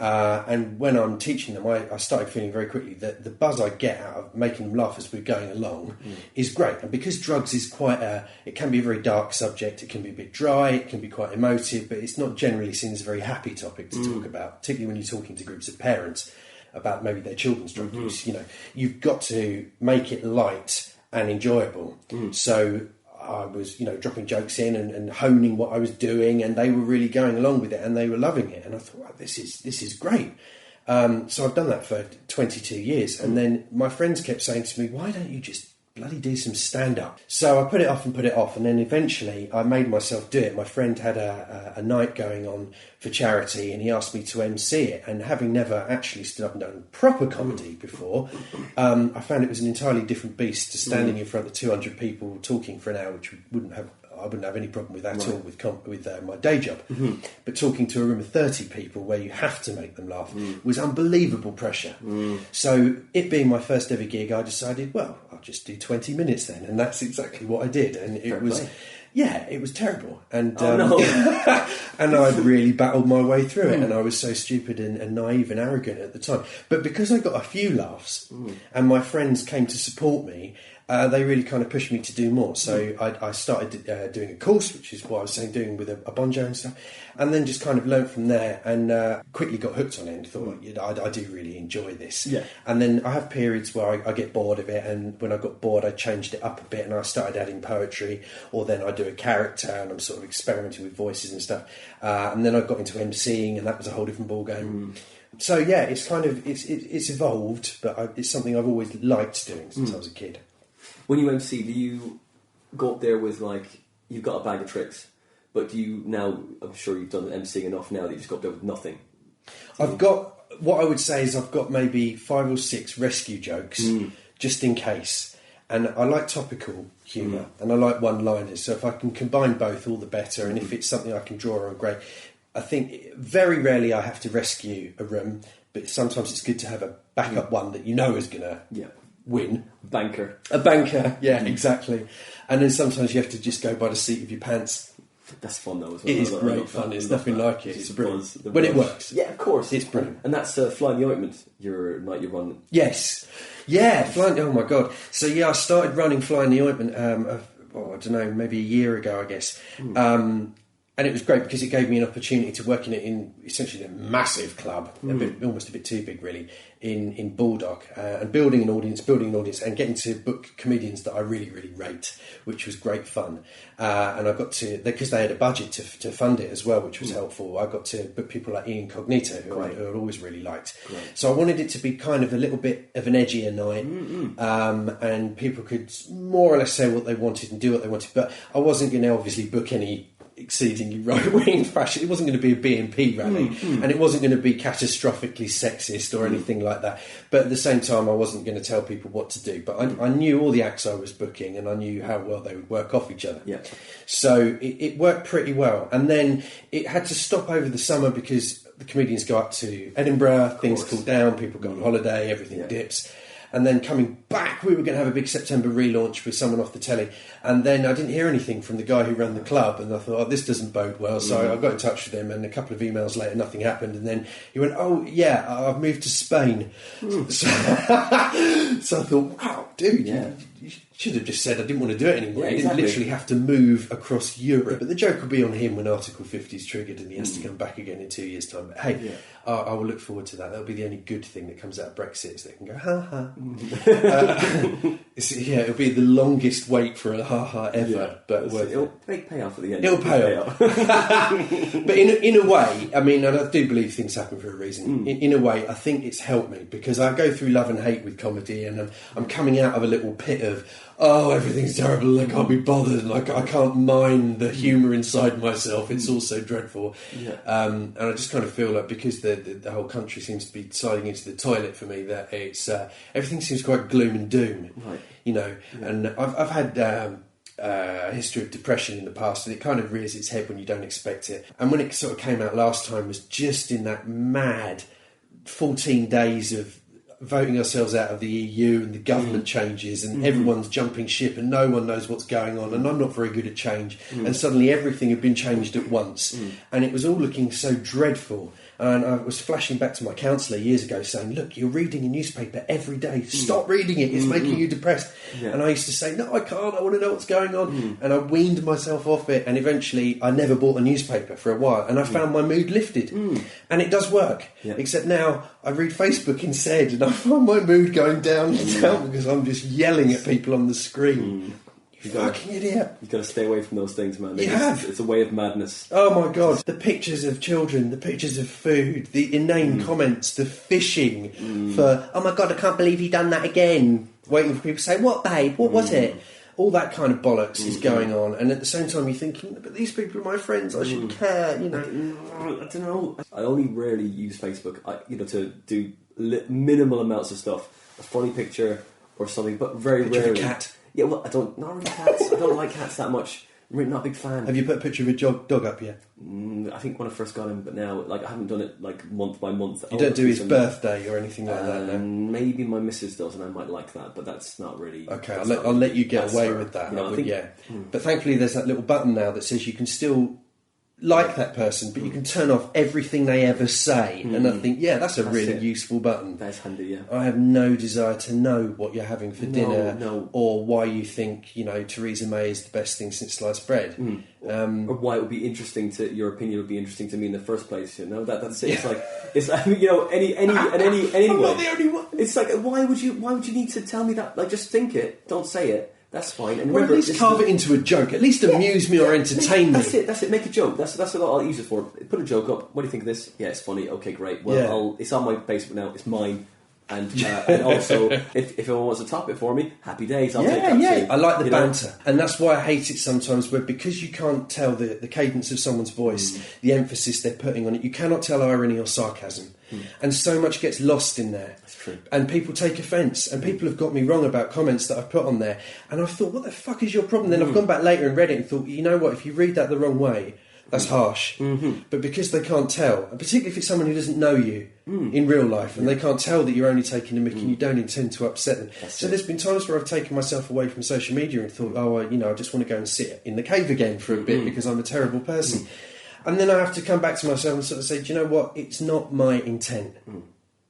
And when I'm teaching them, I started feeling very quickly that the buzz I get out of making them laugh as we're going along is great. And because drugs is it can be a very dark subject, it can be a bit dry, it can be quite emotive, but it's not generally seen as a very happy topic to talk about, particularly when you're talking to groups of parents about maybe their children's drug use. You know, you've got to make it light and enjoyable. So I was, dropping jokes in and honing what I was doing, and they were really going along with it, and they were loving it. And I thought, wow, this is great. So I've done that for 22 years. And then my friends kept saying to me, why don't you just bloody do some stand-up? So I put it off, and then eventually I made myself do it. My friend had a night going on for charity, and he asked me to MC it. And having never actually stood up and done proper comedy before, I found it was an entirely different beast to standing in front of 200 people talking for an hour, which I wouldn't have any problem with at all with my day job. But talking to a room of 30 people where you have to make them laugh was unbelievable pressure. So it being my first ever gig, I decided, well, I'll just do 20 minutes then. And that's exactly what I did. And it was terrible. And and I really battled my way through it. And I was so stupid and naive and arrogant at the time. But because I got a few laughs and my friends came to support me, they really kind of pushed me to do more. So I started doing a course, which is what I was saying, doing with a banjo and stuff, and then just kind of learnt from there and quickly got hooked on it and thought, I do really enjoy this. Yeah. And then I have periods where I get bored of it, and when I got bored I changed it up a bit and I started adding poetry, or then I do a character and I'm sort of experimenting with voices and stuff. And then I got into MCing, and that was a whole different ballgame. So yeah, it's kind of, it's evolved, but it's something I've always liked doing since I was a kid. When you MC, do you go up there with, like, you've got a bag of tricks, but do you now, I'm sure you've done MCing enough now that you just go up there with nothing? What I would say is I've got maybe 5 or 6 rescue jokes, just in case. And I like topical humour, and I like one-liners, so if I can combine both, all the better, and if it's something I can draw on, great. I think very rarely I have to rescue a room, but sometimes it's good to have a backup one that you know is going to... win. A banker, yeah, exactly. And then sometimes you have to just go by the seat of your pants. That's fun though as well. It is great fun. There's nothing like it. It's brilliant. When it works. Yeah, of course. It's brilliant. And that's Fly In The Ointment, your night you run. Yes. Yeah, Fly. Oh my God. So yeah, I started running Fly In The Ointment, I don't know, maybe a year ago, I guess. And it was great because it gave me an opportunity to work in essentially a massive club, almost a bit too big really, in Bulldog, and building an audience and getting to book comedians that I really, really rate, which was great fun. And I got to, because they had a budget to fund it as well, which was helpful, I got to book people like Ian Cognito, who I'd always really liked. Great. So I wanted it to be kind of a little bit of an edgier night, and people could more or less say what they wanted and do what they wanted, but I wasn't going to obviously book any exceedingly right-wing fashion. It wasn't going to be a BNP rally, and it wasn't going to be catastrophically sexist or anything like that. But at the same time, I wasn't going to tell people what to do. But I knew all the acts I was booking, and I knew how well they would work off each other. Yeah. So it worked pretty well. And then it had to stop over the summer because the comedians go up to Edinburgh, things cool down, people go on holiday, everything dips. And then coming back, we were going to have a big September relaunch with someone off the telly. And then I didn't hear anything from the guy who ran the club. And I thought, this doesn't bode well. So I got in touch with him, and a couple of emails later, nothing happened. And then he went, I've moved to Spain. So So I thought, wow, dude, you should have just said I didn't want to do it anymore. You didn't literally have to move across Europe. But the joke will be on him when Article 50 is triggered and he has to come back again in 2 years' time. But hey, I will look forward to that. That'll be the only good thing that comes out of Brexit, is they can go, ha-ha. It'll be the longest wait for a ha-ha ever, but worth it'll pay off at the end. It'll pay off. But in a way, I mean, and I do believe things happen for a reason. In a way, I think it's helped me, because I go through love and hate with comedy, and I'm coming out of a little pit of, everything's terrible, I can't be bothered, and I can't mine the humour inside myself, it's all so dreadful. And I just kind of feel like, because the whole country seems to be sliding into the toilet for me, that it's everything seems quite gloom and doom, right. And I've had a history of depression in the past, and it kind of rears its head when you don't expect it. And when it sort of came out last time, was just in that mad 14 days of voting ourselves out of the EU and the government changes, and everyone's jumping ship and no one knows what's going on, and I'm not very good at change, and suddenly everything had been changed at once, and it was all looking so dreadful. And I was flashing back to my counsellor years ago saying, look, you're reading a newspaper every day, stop reading it, it's making you depressed. And I used to say, no, I can't, I want to know what's going on. And I weaned myself off it, and eventually I never bought a newspaper for a while, and I found my mood lifted. And it does work, except now I read Facebook instead, and I find my mood going down because I'm just yelling at people on the screen. Fucking idiot. You've got to stay away from those things, man. It's a way of madness. Oh my god. The pictures of children, the pictures of food, the inane comments, the fishing for, oh my god, I can't believe he done that again. Waiting for people to say, what babe, what was it? All that kind of bollocks is going on, and at the same time you're thinking, but these people are my friends, I should care, I don't know. I only rarely use Facebook, to do minimal amounts of stuff. A funny picture or something, but very rarely. Of a cat. Yeah, well, not really cats. I don't like cats that much. I'm really not a big fan. Have you put a picture of your dog up yet? I think when I first got him, but now, I haven't done it month by month. You don't do his birthday or anything like that, no? Maybe my missus does, and I might like that, but that's not really. Okay, I'll let you get away with that. But thankfully, there's that little button now that says you can still like that person, but you can turn off everything they ever say, and I think, that's a really useful button. That's handy, yeah. I have no desire to know what you're having for dinner, or why you think, Theresa May is the best thing since sliced bread. Or why it would be interesting your opinion would be interesting to me in the first place, that's it. It's like, any I'm not the only one. It's like, why would you need to tell me that? Like, just think it, don't say it. That's fine. And remember, at least carve it into a joke. At least amuse me or entertain me. That's it. Make a joke. That's what I'll use it for. Put a joke up. What do you think of this? Yeah, it's funny. Okay, great. Well, it's on my Facebook now. It's mine. And also, if anyone wants to top it for me, happy days. I'll take that too. I like the banter, and that's why I hate it sometimes. Where because you can't tell the cadence of someone's voice, the emphasis they're putting on it, you cannot tell irony or sarcasm, and so much gets lost in there. That's true. And people take offence, and people have got me wrong about comments that I've put on there, and I've thought, what the fuck is your problem? Then I've gone back later and read it and thought, you know what? If you read that the wrong way, that's harsh. But because they can't tell, and particularly if it's someone who doesn't know you in real life, and they can't tell that you're only taking a mick and you don't intend to upset them. There's been times where I've taken myself away from social media and thought, I just want to go and sit in the cave again for a bit because I'm a terrible person. And then I have to come back to myself and sort of say, do you know what? It's not my intent.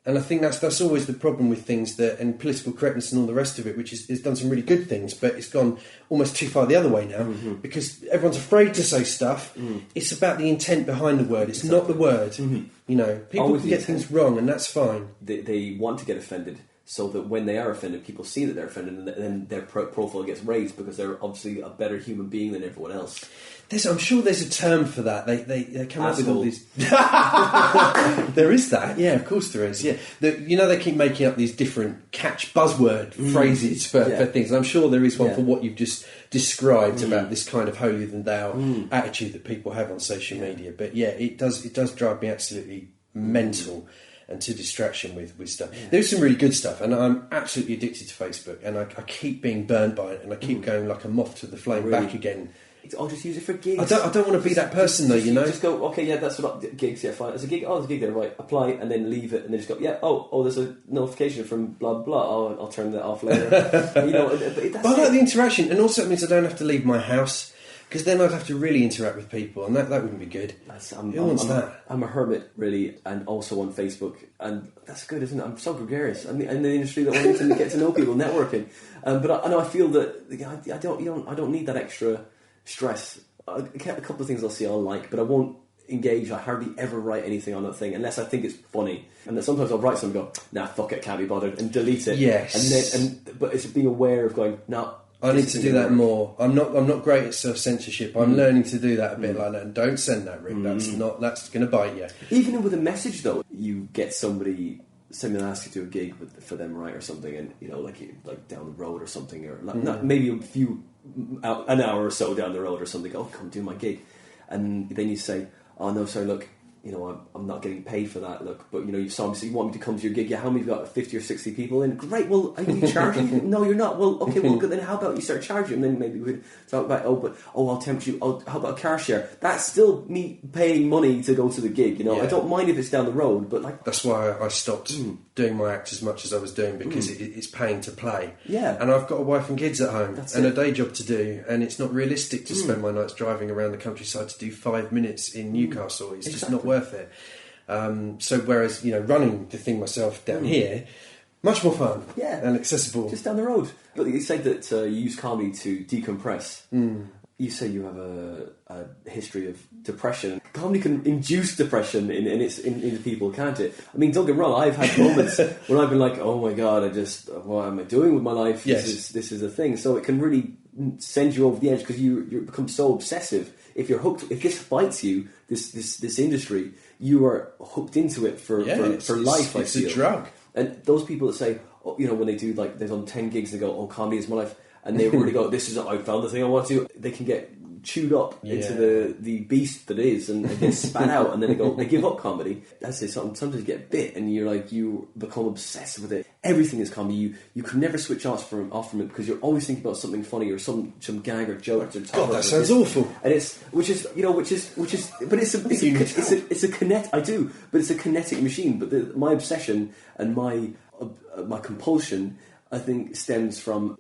And I think that's always the problem with things and political correctness and all the rest of it, which is done some really good things, but it's gone almost too far the other way now because everyone's afraid to say stuff. It's about the intent behind the word. It's not the word. People can get things wrong, and that's fine. They want to get offended so that when they are offended, people see that they're offended, and then their profile gets raised because they're obviously a better human being than everyone else. I'm sure there's a term for that. They come up with all these. There is that, yeah. Of course there is, yeah. They keep making up these different catch buzzword phrases for things. And I'm sure there is one for what you've just described about this kind of holier than thou attitude that people have on social media. But it does drive me absolutely mental. And to distraction with stuff. There's some really good stuff, and I'm absolutely addicted to Facebook, and I keep being burnt by it, and I keep going like a moth to the flame back again. I'll just use it for gigs. I don't want to be that person though, Just go, okay, that's what gigs, fine. There's a gig, there's a gig there, right, apply, and then leave it, and then just go, there's a notification from blah, blah, I'll turn that off later. But I like the interaction, and also it means I don't have to leave my house. Because then I'd have to really interact with people, and that wouldn't be good. Who wants that? I'm a hermit, really, and also on Facebook, and that's good, isn't it? I'm so gregarious. I'm in the industry that wants to get to know people, networking. But I know I feel that I don't need that extra stress. A couple of things I'll like, but I won't engage. I hardly ever write anything on that thing unless I think it's funny. And then sometimes I'll write something and go, nah, fuck it, can't be bothered, and delete it. Yes. But it's being aware of going, nah, I need to do that more. I'm not great at self-censorship. I'm learning to do that a bit like that. And don't send that, Rick. That's going to bite you. Even with a message, though, you get somebody ask you to a gig for them, right, or something, and like down the road or something, or maybe an hour or so down the road or something. Oh, come do my gig, and then you say, oh no, sorry, look, I'm not getting paid for that, look, but you saw me, so you want me to come to your gig, yeah, how many have you got, 50 or 60 people in? Great, well, are you charging? No, you're not. Well, okay, well, good, then how about you start charging? And then maybe we could talk about, I'll tempt you, how about a car share? That's still me paying money to go to the gig, I don't mind if it's down the road, but like... That's why I stopped doing my act as much as I was doing, because it's paying to play. Yeah. And I've got a wife and kids at home, a day job to do, and it's not realistic to spend my nights driving around the countryside to do 5 minutes in Newcastle. It's just not worth it. So whereas running the thing myself down here, much more fun, and accessible, just down the road. But you say that you use comedy to decompress. You say you have a history of depression. Comedy can induce depression in people, can't it? I mean, don't get me wrong. I've had moments when I've been like, oh my god, what am I doing with my life? Yes. This is a thing. So it can really send you over the edge because you become so obsessive. If you're hooked, if this bites you, this industry, you are hooked into it for life. It's a drug. And those people that say, when they do they've done 10 gigs, and they go, oh, comedy is my life, and they really go, I found the thing I want to. They can get chewed up into the beast that is, and they get spat out, and then they give up comedy. That's it. Sometimes you get bit, and you become obsessed with it. Everything is comedy. You can never switch off from it because you're always thinking about something funny or some gag or joke. God, that sounds awful. And it's a kinetic machine. But my obsession and my compulsion, I think, stems from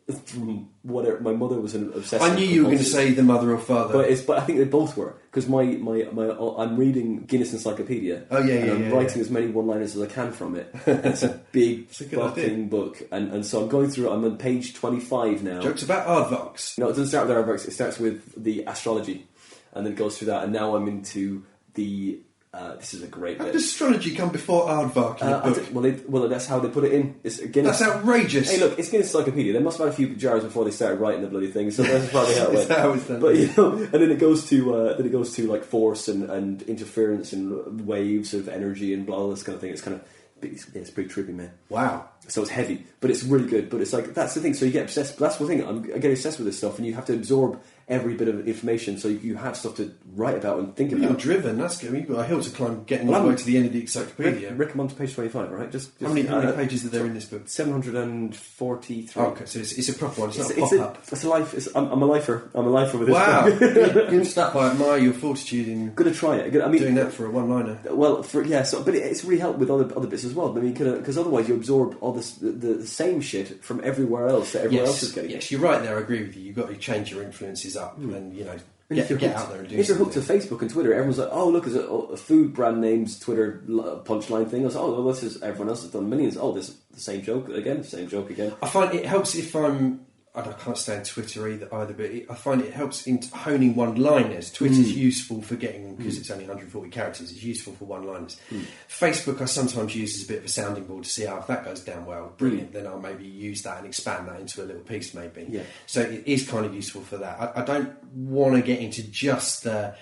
whatever. My mother was an obsessive. I knew you were going to say the mother or father, but I think they both were, because I'm reading Guinness Encyclopedia. Oh yeah, and I'm yeah, writing as many one-liners as I can from it. It's a big fucking book, and so I'm going through it. I'm on page 25 now. Jokes about aardvarks. No, it doesn't start with aardvarks. It starts with the astrology, and then it goes through that. And now I'm into the. This is a great bit. How does astrology come before aardvark in the book? Well, that's how they put it in. It's Guinness. That's outrageous. Hey, look, it's Guinness Encyclopedia. They must have had a few jars before they started writing the bloody thing, so that's probably how it went. How it's done. But and then it goes to like force and interference and waves of energy and blah, this kind of thing. It's pretty trippy, man. Wow. So it's heavy, but it's really good. But it's like, that's the thing. So you get obsessed. But that's the thing. I get obsessed with this stuff, and you have to absorb every bit of information, so you have stuff to write about and think about. You're driven. That's good. You've got a hill to climb, getting all the way to the end of the encyclopedia. Rick, I'm on to page 25, right? How many pages are there in this book? 743. Oh, okay, so it's a proper one. It's not a pop-up. It's a life. I'm a lifer. I'm a lifer with this. Wow. Good stuff. I admire your fortitude in going to try it. Doing that for a one-liner. Well, but it's really helped with other bits as well. I mean, because otherwise you absorb all the same shit from everywhere else that everyone else is getting. Yes, you're right there. I agree with you. You've got to change your influences up, and get out there and do. If you're hooked to Facebook and Twitter, everyone's like, "Oh, look, there's a food brand name's Twitter punchline thing." I was like, "Oh, well, this is everyone else has done millions. Oh, this is the same joke again. I find it helps if I can't stand Twitter either, but I find it helps in honing one-liners. Twitter's useful for getting, because it's only 140 characters, it's useful for one-liners. Facebook I sometimes use as a bit of a sounding board to see how if that goes down well, brilliant, then I'll maybe use that and expand that into a little piece maybe. Yeah. So it is kind of useful for that. I don't want to get into just, and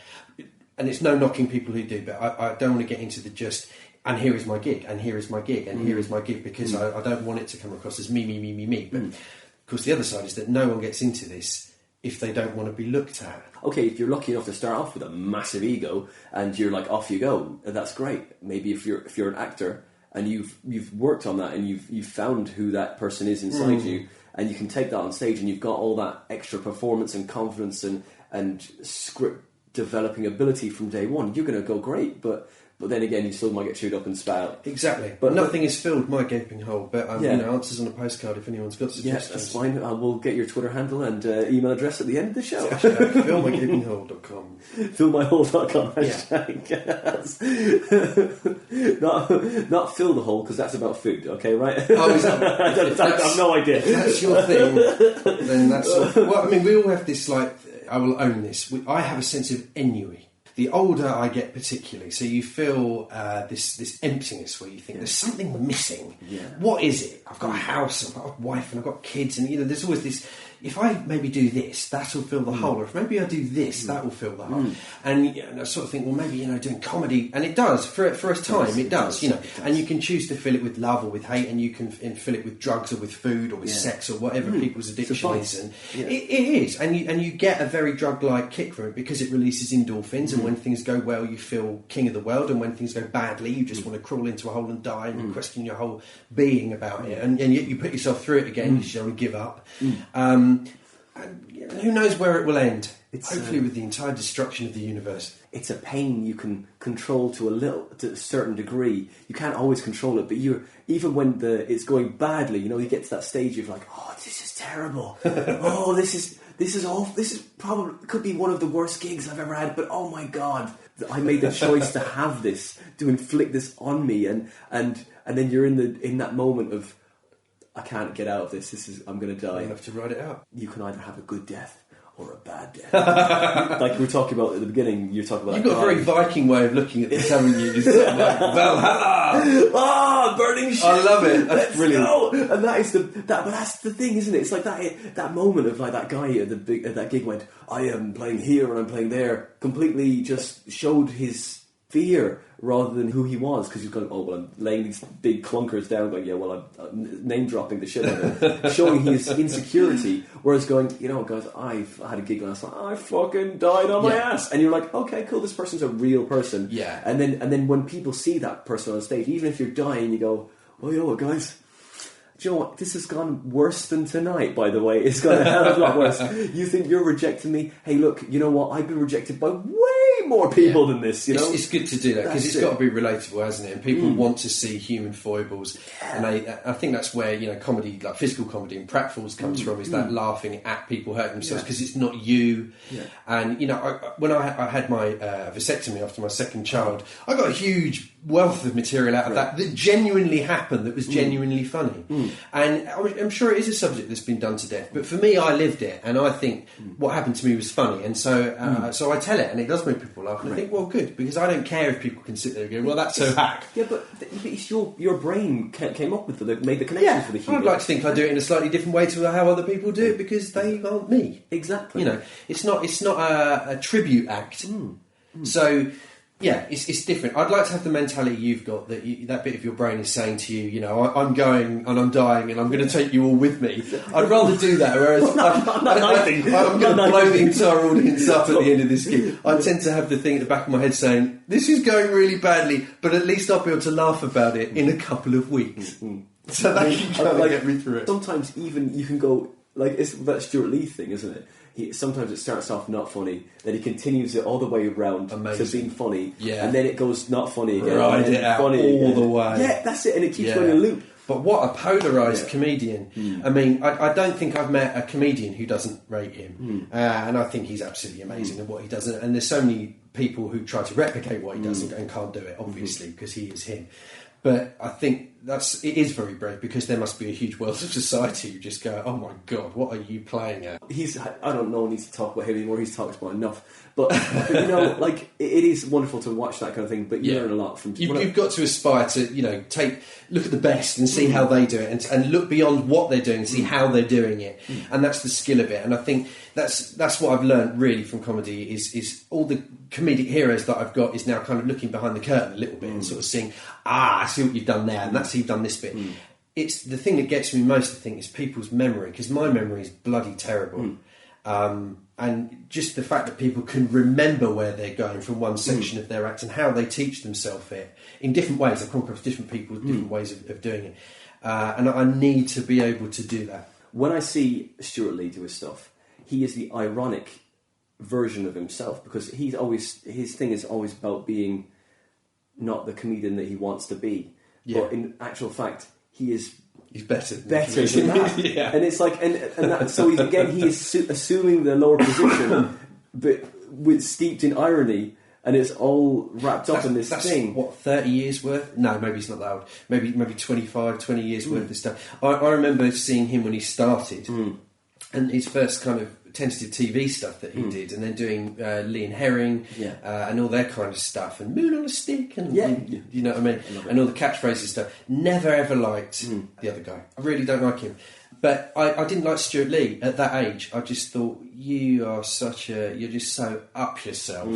it's no knocking people who do, but I don't want to get into the just... And here is my gig, and here is my gig, and here is my gig, because I don't want it to come across as me. But of course, the other side is that no one gets into this if they don't want to be looked at. Okay, if you're lucky enough to start off with a massive ego and you're like, off you go, that's great. Maybe if you're an actor and you've worked on that and you've found who that person is inside you, and you can take that on stage and you've got all that extra performance and confidence and script developing ability from day one, you're going to go great. But But then again, you still might get chewed up and spat out. Exactly. But nothing is filled my gaping hole. But answers on a postcard if anyone's got suggestions. Yes, that's fine. We'll get your Twitter handle and email address at the end of the show. Fillmygapinghole.com. Fillmyhole.com. Not fill the hole, because that's about food. Okay, right? Oh, is that? I have no idea. If that's your thing, then that's. Well, I mean, we all have this. Like, I will own this. I have a sense of ennui. The older I get, particularly, so you feel this emptiness where you think there's something missing. Yeah. What is it? I've got a house, I've got a wife, and I've got kids, and there's always this. If I maybe do this, that will fill the hole. Or if maybe I do this, that will fill the hole. And I sort of think, well, maybe doing comedy, and it does for a time. It does. And you can choose to fill it with love or with hate, and you can fill it with drugs or with food or with sex or whatever people's addiction is. And it is, and you get a very drug-like kick from it because it releases endorphins. And when things go well, you feel king of the world, and when things go badly, you just want to crawl into a hole and die and question your whole being about it. And yet you put yourself through it again. You shall give up. And who knows where it will end? Hopefully with the entire destruction of the universe. It's a pain you can control to a certain degree. You can't always control it, but even when it's going badly, you get to that stage of like, oh, this is terrible. Oh, this is awful. This is probably could be one of the worst gigs I've ever had. But oh my god, I made the choice to have this, to inflict this on me, and then you're in that moment of, I can't get out of this. I'm going to die. You have to write it out. You can either have a good death or a bad death. Like we were talking about at the beginning, you're talking about. You've got a very Viking way of looking at this, haven't you? It's sort of like Valhalla, burning shit. I love it. That's brilliant. Go. And that is but that's the thing, isn't it? It's like that moment of like that guy at that gig went, I am playing here and I'm playing there. Completely just showed his fear rather than who he was, because he's going, oh well, I'm laying these big clunkers down, going, yeah, well, I'm name dropping the shit out of it, showing his insecurity, whereas going, guys, I've had a gig last night, I fucking died on my ass, and you're like, okay, cool, this person's a real person, and then when people see that person on stage, even if you're dying, you go, well, you know what, guys, do you know what? This has gone worse than tonight, by the way. It's gone a hell of a lot worse. You think you're rejecting me? Hey, look, you know what? I've been rejected by way more people than this, It's good to do that, because it's got to be relatable, hasn't it? And people want to see human foibles. And I think that's where, comedy, like physical comedy and pratfalls comes from, is that laughing at people hurting themselves, because it's not you. Yeah. And, when I had my vasectomy after my second child, I got a huge wealth of material out of that genuinely happened, that was genuinely funny. And I'm sure it is a subject that's been done to death, but for me, I lived it, and I think what happened to me was funny, and so so I tell it, and it does make people laugh, and I think, well, good, because I don't care if people can sit there and go, well, that's so hack. Yeah, but it's your brain came up with it, made the connection for the humour. I'd like to think I do it in a slightly different way to how other people do it, because they aren't me. Exactly. It's not a tribute act. So. Yeah, it's different. I'd like to have the mentality you've got, that that bit of your brain is saying to you, I'm going and I'm dying and I'm going to take you all with me. I'd rather do that, whereas I'm going to blow the entire audience up at the end of this gig. I tend to have the thing at the back of my head saying, this is going really badly, but at least I'll be able to laugh about it in a couple of weeks. So that can kind of get me through it. Sometimes even you can go, like, it's that Stuart Lee thing, isn't it? Sometimes it starts off not funny, then he continues it all the way around to being funny, and then it goes not funny again, ride it out funny all the way. Yeah, that's it, and it keeps going in a loop. But what a polarised comedian. I mean, I don't think I've met a comedian who doesn't rate him, and I think he's absolutely amazing at what he does, and there's so many people who try to replicate what he does and can't do it, obviously, because he is him. But I think it is very brave, because there must be a huge wealth of society who just go, oh my God, what are you playing at? I don't know, need to talk about him anymore, he's talked about enough. But like, it is wonderful to watch that kind of thing, but you learn a lot from... You've got to aspire to, look at the best and see how they do it, and look beyond what they're doing and see how they're doing it. And that's the skill of it. And I think that's what I've learned really from comedy, is all the comedic heroes that I've got is now kind of looking behind the curtain a little bit and sort of seeing, I see what you've done there, and that's how you've done this bit. It's the thing that gets me most, I think, is people's memory, because my memory is bloody terrible. And just the fact that people can remember where they're going from one section of their act and how they teach themselves it in different ways. I've come across different people with different ways of doing it. And I need to be able to do that. When I see Stuart Lee do his stuff, he is the ironic version of himself, because his thing is always about being not the comedian that he wants to be. Yeah. But in actual fact, he's better than that. Yeah. And it's like, and that, so he is assuming the lower position, but steeped in irony, and it's all wrapped up in this thing. What, 30 years worth? No, maybe it's not that old. Maybe 25, 20 years worth of stuff. I remember seeing him when he started, and his first kind of tentative TV stuff that he did, and then doing Lee and Herring, and all that kind of stuff, and Moon on a Stick, and you know what I mean, and all the catchphrases stuff. Never ever liked the other guy. I really don't like him. But I didn't like Stuart Lee at that age. I just thought, you're just so up yourself.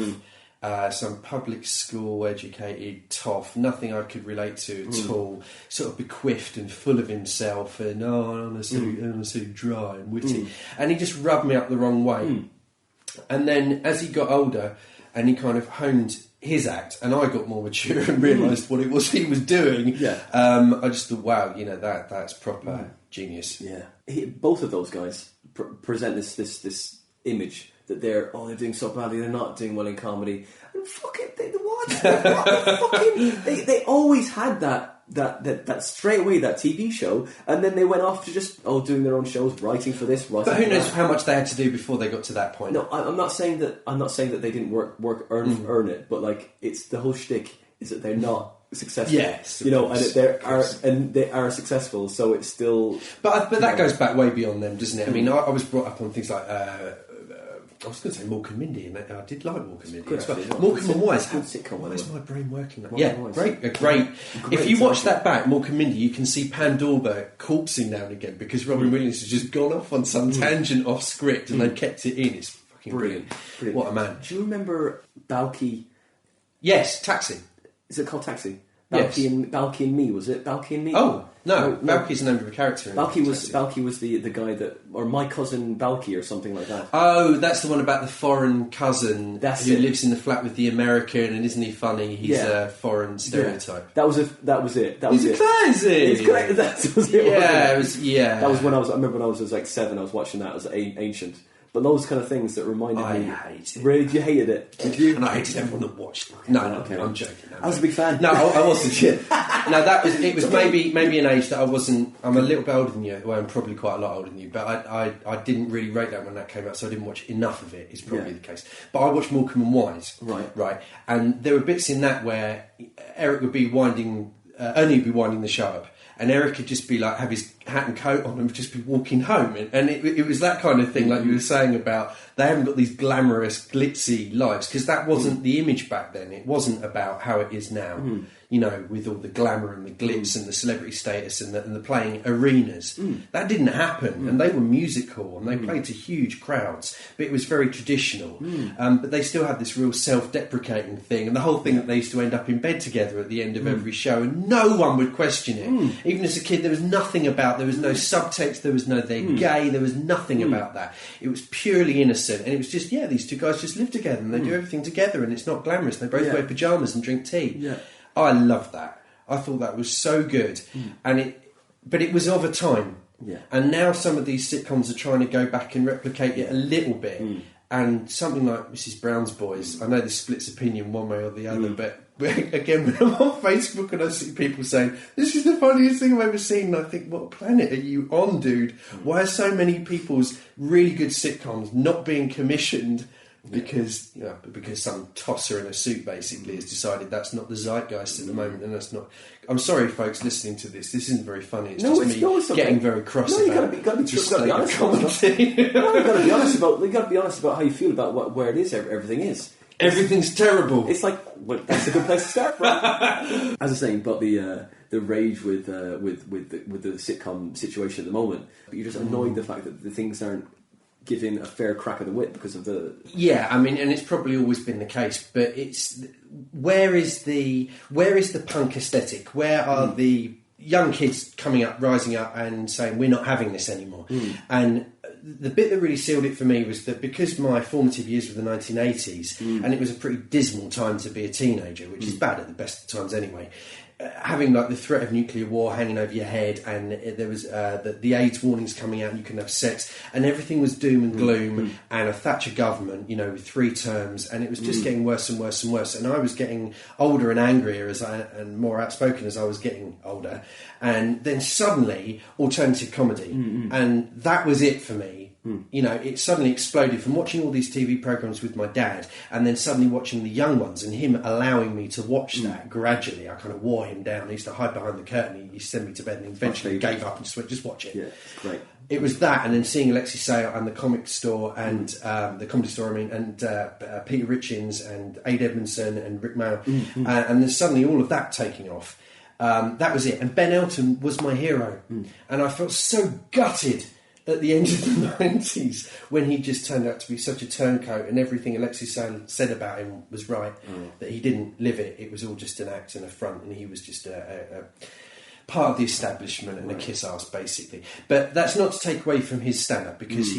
Some public school educated toff, nothing I could relate to at all, sort of bequiffed and full of himself, and I'm so dry and witty, and he just rubbed me up the wrong way. And then as he got older and he kind of honed his act, and I got more mature and realised what it was he was doing, I just thought, wow, that's proper genius. Both of those guys present this image that they're doing so badly, they're not doing well in comedy. And fuck it, they always had that straight away, that TV show, and then they went off to just doing their own shows, writing for this, writing. But who knows how much they had to do before they got to that point? No, I'm not saying that they didn't earn it, but like, it's the whole shtick is that they're not successful. Yes, and they are successful, so it's still. But that goes back way beyond them, doesn't it? I mean, I was brought up on things like. I was going to say Mork and Mindy, and I did like Mork and Mindy as well. Morecambe and Wise. Why is my brain working? Great. If you watch that back, Mork and Mindy, you can see Pandora corpsing now and again because Robin Williams has just gone off on some tangent off script, and they've kept it in. It's fucking brilliant. What a man. Do you remember Balky? Yes, Taxi. Is it called Taxi? Balky and Me, was it? Balky and Me? Oh, no. Balky's the name of a character. Balky was the guy that, or My Cousin Balky or something like that. Oh, that's the one about the foreign cousin who lives in the flat with the American, and isn't he funny? He's a foreign stereotype. That was it. He's crazy. He's crazy. That was it. That was when I remember when I was like 7, I was watching that as ancient. But those kind of things that reminded me. I hated it. Really? You hated it? Did you? And I hated everyone that watched it. No, okay. I'm joking. I was a big fan. No, I wasn't. No, it was maybe an age that I wasn't. I'm a little bit older than you. Well, I'm probably quite a lot older than you. But I didn't really rate that when that came out, so I didn't watch enough of it. Is probably the case. But I watched Morecambe and Wise. Right. And there were bits in that where Eric would be winding the show up. And Eric would just be like, have his hat and coat on and just be walking home. And it was that kind of thing, like you were saying about they haven't got these glamorous, glitzy lives, because that wasn't the image back then. It wasn't about how it is now, with all the glamour and the glitz and the celebrity status and the playing arenas. That didn't happen. And they were musical and they played to huge crowds, but it was very traditional. But they still had this real self-deprecating thing, and the whole thing that they used to end up in bed together at the end of every show, and no one would question it. Even as a kid, there was nothing about, there was no subtext, there was no they're gay, there was nothing about that. It was purely innocent, and it was just, these two guys just live together and they do everything together, and it's not glamorous. They both wear pyjamas and drink tea. I loved that. I thought that was so good. But it was of a time. And now some of these sitcoms are trying to go back and replicate it a little bit. And something like Mrs. Brown's Boys, I know this splits opinion one way or the other, but again, when I'm on Facebook and I see people saying, this is the funniest thing I've ever seen, and I think, what planet are you on, dude? Why are so many people's really good sitcoms not being commissioned? Because some tosser in a suit basically has decided that's not the zeitgeist at the moment, and that's not. I'm sorry, folks, listening to this. This isn't very funny. It's just me getting very cross. No, you got to be honest. You got to be honest about how you feel about where it is. Everything is. Everything's terrible. It's like, well, that's a good place to start from. As I was saying about the rage with the sitcom situation at the moment, but you're just annoyed the fact that the things aren't given a fair crack of the whip because of the... Yeah, I mean, and it's probably always been the case, but it's... Where is the punk aesthetic? Where are the young kids coming up, rising up and saying, we're not having this anymore? And the bit that really sealed it for me was that because my formative years were the 1980s, and it was a pretty dismal time to be a teenager, which is bad at the best of times anyway, having like the threat of nuclear war hanging over your head, and there was the AIDS warnings coming out, and you couldn't have sex, and everything was doom and gloom, and a Thatcher government, with 3 terms, and it was just getting worse and worse and worse. And I was getting older and angrier and more outspoken as I was getting older. And then suddenly, alternative comedy, and that was it for me. It suddenly exploded from watching all these TV programmes with my dad, and then suddenly watching the young ones, and him allowing me to watch that gradually. I kind of wore him down. I used to hide behind the curtain. He used to send me to bed, and eventually gave up and just went, just watch it. Yeah, it's great. It was that, and then seeing Alexi Sale and the comic store, and the comedy store, and Peter Richins and Ade Edmondson and Rick Mail, and then suddenly all of that taking off. That was it. And Ben Elton was my hero, and I felt so gutted at the end of the 90s when he just turned out to be such a turncoat, and everything Alexis Sale said about him was right, that he didn't live it. It was all just an act and a front, and he was just a part of the establishment and a kiss-ass, basically. But that's not to take away from his stand-up, because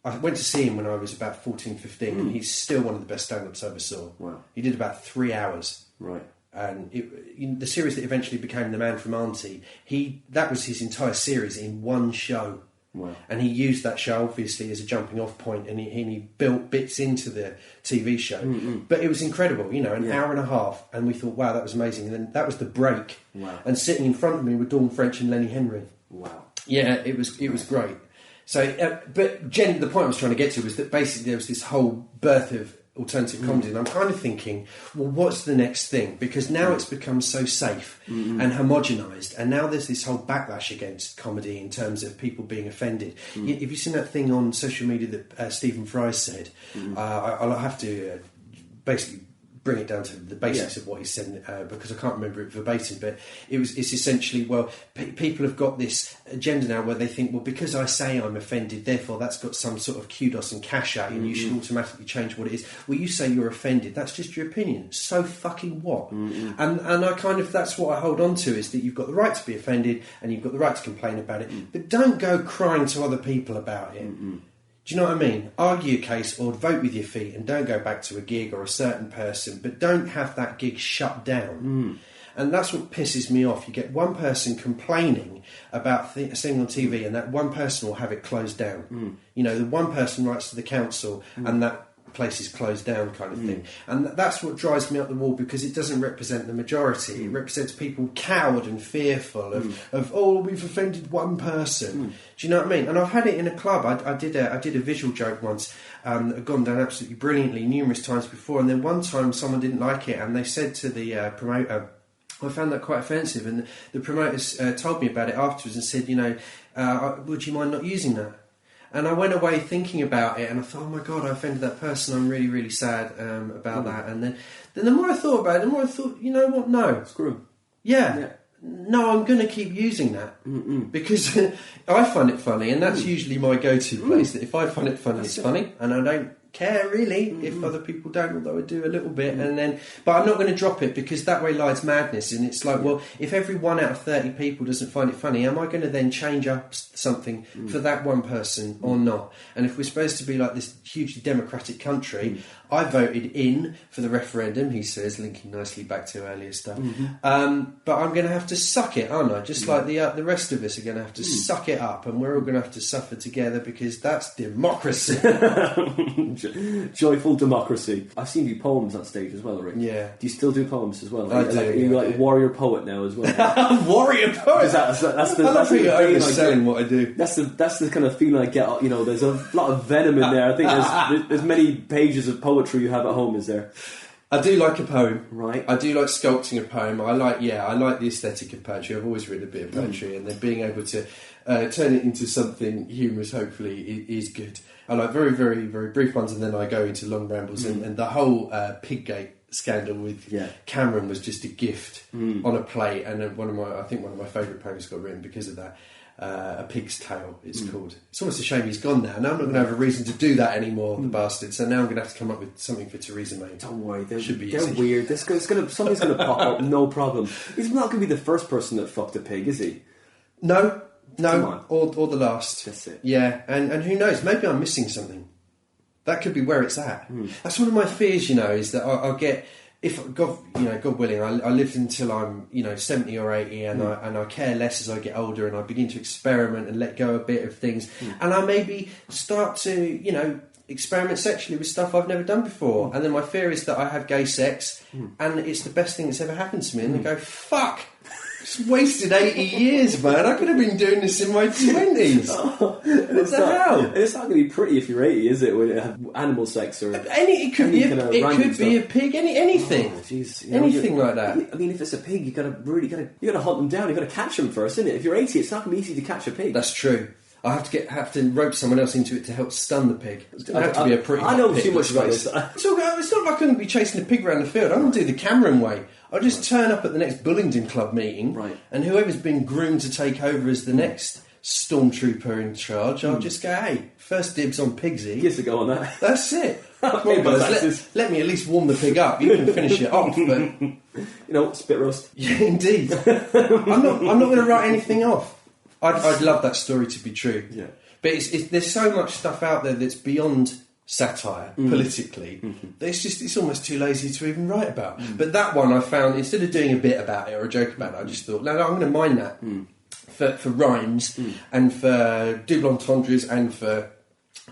I went to see him when I was about 14, 15, and he's still one of the best stand-ups I ever saw. Wow. He did about 3 hours. Right. And the series that eventually became The Man from Auntie, that was his entire series in one show. Wow. And he used that show obviously as a jumping off point, and he built bits into the TV show. But it was incredible, an hour and a half, and we thought, wow, that was amazing. And then that was the break. Wow. And sitting in front of me were Dawn French and Lenny Henry. Wow. Yeah, it was great. So, but the point I was trying to get to was that basically there was this whole birth of alternative comedy, and I'm kind of thinking, well, what's the next thing? Because now it's become so safe and homogenised, and now there's this whole backlash against comedy in terms of people being offended. Have you seen that thing on social media that Stephen Fry said? I'll have to basically bring it down to the basics of what he said, because I can't remember it verbatim, but it's essentially, well, people have got this agenda now where they think, well, because I say I'm offended, therefore that's got some sort of kudos and cachet, and you should automatically change what it is. Well, you say you're offended, that's just your opinion. So fucking what? And I kind of, that's what I hold on to, is that you've got the right to be offended, and you've got the right to complain about it, but don't go crying to other people about it. Do you know what I mean? Argue a case or vote with your feet, and don't go back to a gig or a certain person, but don't have that gig shut down. And that's what pisses me off. You get one person complaining about seeing on TV, and that one person will have it closed down. The one person writes to the council, and that place is closed down, kind of thing. And that's what drives me up the wall, because it doesn't represent the majority. It represents people cowed and fearful of oh, we've offended one person. Do you know what I mean? And I've had it in a club. I did a visual joke once that had gone down absolutely brilliantly numerous times before, and then one time someone didn't like it, and they said to the promoter, I found that quite offensive, and the promoters told me about it afterwards and said, would you mind not using that? And I went away thinking about it, and I thought, oh my God, I offended that person. I'm really, really sad about that. And then the more I thought about it, the more I thought, you know what? No. Screw 'em. Yeah. No, I'm going to keep using that because I find it funny, and that's usually my go-to place. That if I find it funny, it's funny, and I don't care really if other people don't, although I do a little bit. But I'm not going to drop it, because that way lies madness. And it's like, well, if every 1 out of 30 people doesn't find it funny, am I going to then change up something for that one person or not? And if we're supposed to be like this hugely democratic country, I voted in for the referendum, he says, linking nicely back to earlier stuff. But I'm going to have to suck it, aren't I? Just like the rest of us are going to have to suck it up, and we're all going to have to suffer together, because that's democracy. Joyful democracy. I've seen you poems on stage as well, Rick. Yeah. Do you still do poems as well? I do. You're like a warrior poet now as well. Warrior poet. That's the overselling what I do. That's the kind of feeling I get. There's a lot of venom in there. I think there's many pages of poetry you have at home. Is there? I do like a poem. Right. I do like sculpting a poem. I like the aesthetic of poetry. I've always written a bit of poetry, and then being able to turn it into something humorous, hopefully, is good. I like very, very, very brief ones, and then I go into long rambles, and the whole Piggate scandal with Cameron was just a gift on a plate, and then one of my favourite poems got written because of that. A Pig's Tale, it's called. It's almost a shame he's gone now. Now I'm not going to have a reason to do that anymore, the bastard. So now I'm going to have to come up with something for Theresa May. Don't worry, they're easy. Weird. Something's going to pop up, no problem. He's not going to be the first person that fucked a pig, is he? No, or the last. That's it. Yeah, and who knows? Maybe I'm missing something. That could be where it's at. That's one of my fears, is that I'll get if God willing, I lived until I'm 70 or 80, and I care less as I get older, and I begin to experiment and let go a bit of things, and I maybe start to experiment sexually with stuff I've never done before, and then my fear is that I have gay sex, and it's the best thing that's ever happened to me, and they go, fuck. Just wasted 80 years, man. I could have been doing this in my 20s. What the hell? It's not going to be pretty if you're 80, is it? When you have animal sex or it could be a pig. Anything. Oh, geez, anything like that. I mean, if it's a pig, you got to hunt them down. You got to catch them first, isn't it? If you're 80, it's not going to be easy to catch a pig. That's true. I have to rope someone else into it to help stun the pig. It's going to have to be a pretty. I know pig, too much about this. It's not like I'm going to be chasing a pig around the field. I'm going to do the Cameron way. I'll just turn up at the next Bullingdon Club meeting, and whoever's been groomed to take over as the next stormtrooper in charge, I'll just go, hey, first dibs on Pigsy. Gives a go on that. That's it. Come on, guys, let me at least warm the pig up. You can finish it off, but spit roast. Yeah, indeed. I'm not going to write anything off. I'd love that story to be true. Yeah. But there's so much stuff out there that's beyond satire politically that it's almost too lazy to even write about. But that one I found, instead of doing a bit about it or a joke about it, I just thought, no, I'm going to mine that for rhymes and for double entendres and for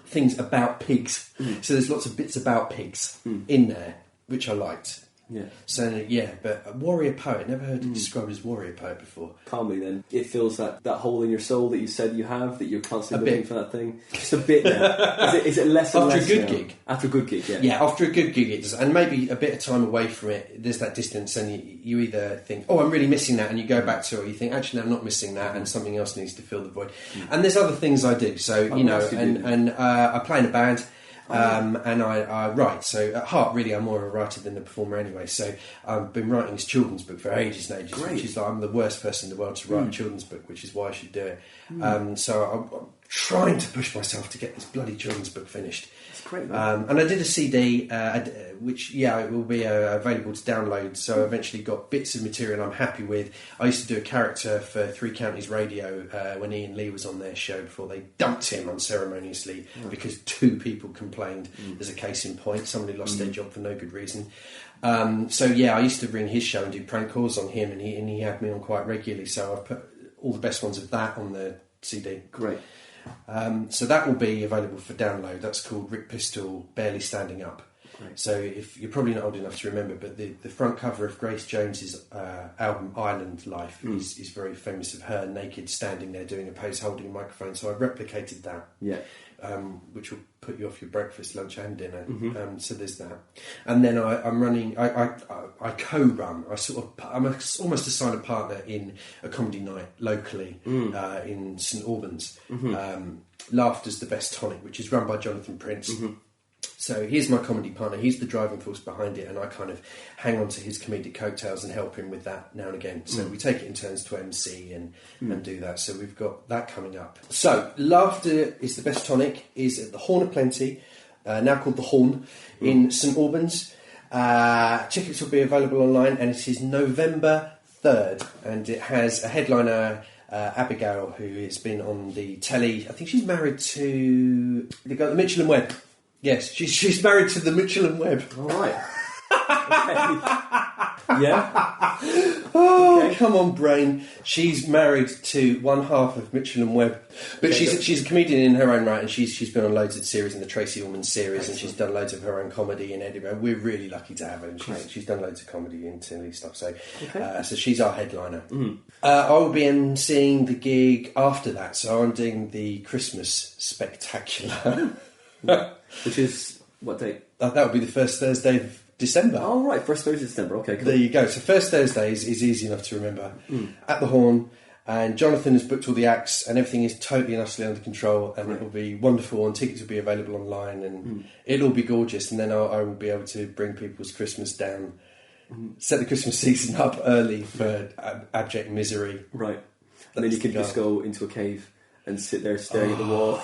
things about pigs. So there's lots of bits about pigs in there, which I liked. Yeah. So but a warrior poet, never heard it described as warrior poet before. Calmly then, it fills that hole in your soul that you said you have, that you're constantly looking for that thing. Just a bit now. Is it less and after less a good now? gig? After a good gig, yeah. Yeah, after a good gig it does. And maybe a bit of time away from it, there's that distance, and you either think, oh, I'm really missing that, and you go back to it, or you think, actually, no, I'm not missing that, and something else needs to fill the void. And there's other things I do. So, I play in a band. And I write. So at heart, really, I'm more of a writer than a performer anyway. So I've been writing this children's book for ages and ages, which is like, I'm the worst person in the world to write a children's book, which is why I should do it. So I'm trying to push myself to get this bloody children's book finished. That's great. And I did a CD, which, it will be available to download. So I eventually got bits of material I'm happy with. I used to do a character for Three Counties Radio when Ian Lee was on their show before they dumped him unceremoniously because 2 people complained. As a case in point, somebody lost their job for no good reason. I used to ring his show and do prank calls on him, and he had me on quite regularly. So I've put all the best ones of that on the CD. Great. So that will be available for download. That's called Rick Pistol Barely Standing Up. Right. So if you're probably not old enough to remember, but the front cover of Grace Jones's album Island Life is very famous of her naked standing there doing a pose holding a microphone. So I replicated that, which will put you off your breakfast, lunch and dinner. So there's that. And then I'm running, I co-run, I'm almost a silent partner in a comedy night locally in St Albans. Laughter's the Best Tonic, which is run by Jonathan Prince. So he's my comedy partner, he's the driving force behind it, and I kind of hang on to his comedic coattails and help him with that now and again. So we take it in turns to MC and do that. So we've got that coming up. So Laughter is the Best Tonic is at the Horn of Plenty, now called the Horn, in St Albans. Tickets will be available online, and it is November 3rd, and it has a headliner, Abigail, who has been on the telly. I think she's married to the Mitchell and Webb. Yes, she's married to the Mitchell and Webb. All right. Yeah. Oh, come on, brain. She's married to one half of Mitchell and Webb, but she's a comedian in her own right, and she's been on loads of series in the Tracy Ullman series, and she's done loads of her own comedy in Edinburgh. We're really lucky to have her, and she's done loads of comedy and silly stuff. So, so she's our headliner. I will be emceeing the gig after that, so I'm doing the Christmas Spectacular. Which is what date? That would be the first Thursday of December. Oh, right, first Thursday of December. Okay, cool. There you go. So first Thursday is easy enough to remember. At the Horn, and Jonathan has booked all the acts, and everything is totally and utterly under control, and it will be wonderful, and tickets will be available online, and it'll be gorgeous, and then I will be able to bring people's Christmas down, set the Christmas season up early for abject misery. Right. And then you can just go into a cave and sit there staring at the wall.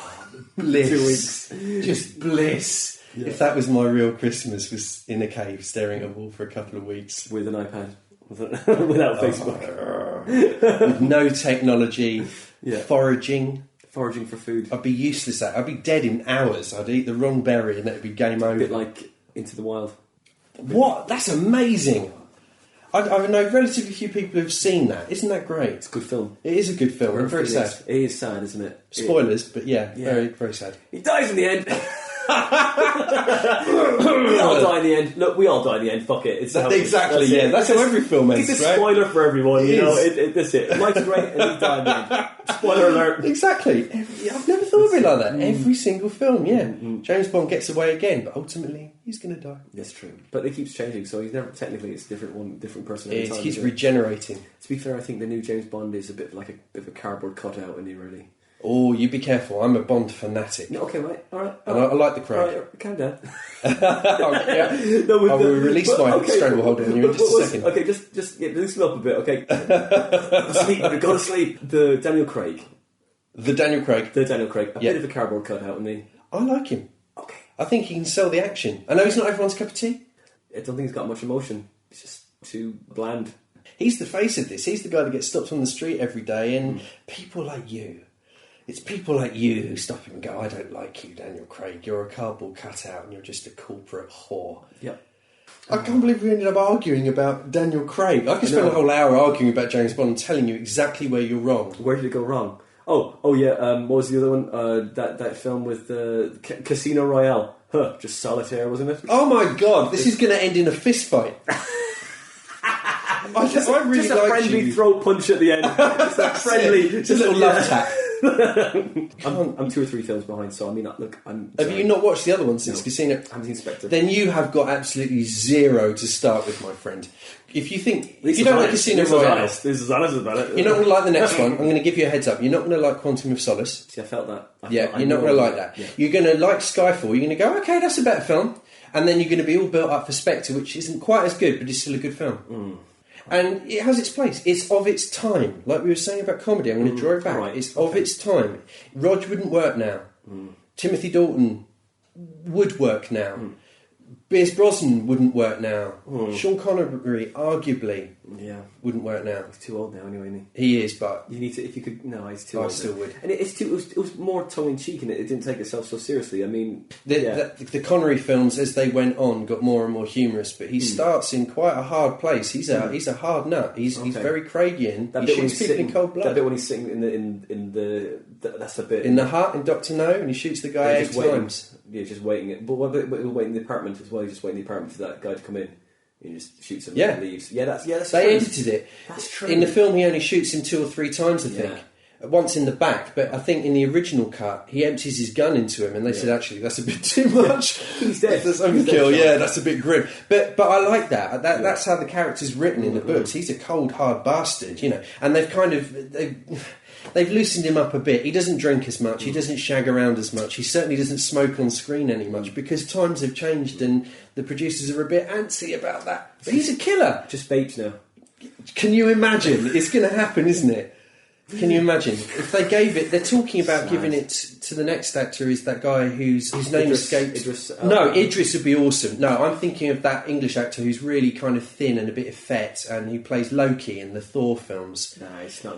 Bliss. 2 weeks. Just bliss. Yeah. If that was my real Christmas, was in a cave staring at a wall for a couple of weeks. With an iPad. Without Facebook. With no technology. Foraging. Foraging for food. I'd be useless at it. I'd be dead in hours. I'd eat the wrong berry and it'd be game over. A bit like Into the Wild. What? That's amazing. I know relatively few people who've seen that. Isn't that great? It's a good film. It is a good film. Very sad. It is sad, isn't it? Spoilers, but very, very sad. He dies in the end. We all die in the end. Look, we all die in the end. Fuck it. It's exactly. That's how every film ends. It's a spoiler for everyone. That's it. Life's great, and he died in the end. Spoiler alert. Exactly. I've never thought of it like that. Every single film, James Bond gets away again, but ultimately he's going to die. That's true. But it keeps changing, so he's never technically it's different person. Every time, keeps regenerating. To be fair, I think the new James Bond is a bit like a bit of a cardboard cutout, isn't he? Really. Oh, you be careful. I'm a Bond fanatic. No, okay, right. All right. And I like the Craig. All right, calm down. I will release my stranglehold on you in just a second. Okay, just loosen up a bit, okay? Go to sleep. The Daniel Craig. A bit of a cardboard cutout, isn't he? I like him. Okay. I think he can sell the action. I know he's not everyone's cup of tea. I don't think he's got much emotion. It's just too bland. He's the face of this. He's the guy that gets stopped on the street every day, and people like you. It's people like you who stop him and go, I don't like you, Daniel Craig. You're a cardboard cutout and you're just a corporate whore. Yep. I can't believe we ended up arguing about Daniel Craig. I could spend a whole hour arguing about James Bond and telling you exactly where you're wrong. Where did it go wrong? Oh yeah. What was the other one? That film with Casino Royale. Just solitaire, wasn't it? Oh my God! This is going to end in a fist fight. I really just a friendly throat punch at the end. Just a friendly, just a little love tap. I'm 2 or 3 films behind, so I mean, look, Have you not watched the other one since Casino? I haven't seen Spectre. Then you have got absolutely zero to start with, my friend. If you don't like Casino Royale, this is honest about it. You're not going to like the next one. I'm going to give you a heads up. You're not going to like Quantum of Solace. See, I felt that. You're not going to like that. Yeah. You're going to like Skyfall. You're going to go, okay, that's a better film. And then you're going to be all built up for Spectre, which isn't quite as good, but it's still a good film. And it has its place. It's of its time. Like we were saying about comedy, I'm going to draw it back. Right. It's of its time. Rog wouldn't work now. Timothy Dalton would work now. Pierce Brosnan wouldn't work now. Sean Connery, arguably, wouldn't work now. He's too old now, anyway. Isn't he? He is, but you need to. If you could, no, he's too old. I still would. And it was more tongue in cheek, and it didn't take itself so seriously. I mean, the Connery films, as they went on, got more and more humorous. But he starts in quite a hard place. He's a hard nut. He's very Craigian. He shoots people in cold blood. That bit when he's sitting in the that's the bit in the hut in Dr. No, and he shoots the guy 8 times. Yeah, just waiting. But he'll wait in the apartment as well. He's just waiting in the apartment for that guy to come in. He just shoots him and leaves. That's they true. edited it. That's true. In the film, he only shoots him 2 or 3 times, I think. Once in the back, but I think in the original cut, he empties his gun into him, and they said, actually, that's a bit too much. He's dead. That's overkill. That's a bit grim. But I like that. That's how the character's written in the books. He's a cold, hard bastard, And they've kind of... They've loosened him up a bit. He doesn't drink as much. He doesn't shag around as much. He certainly doesn't smoke on screen any much because times have changed and the producers are a bit antsy about that. But he's a killer. Just vapes now. Can you imagine? It's going to happen, isn't it? Can you imagine? If they gave it... They're talking about giving it to the next actor is that guy whose name escapes... Idris would be awesome. No, I'm thinking of that English actor who's really kind of thin and a bit effete and he plays Loki in the Thor films. No,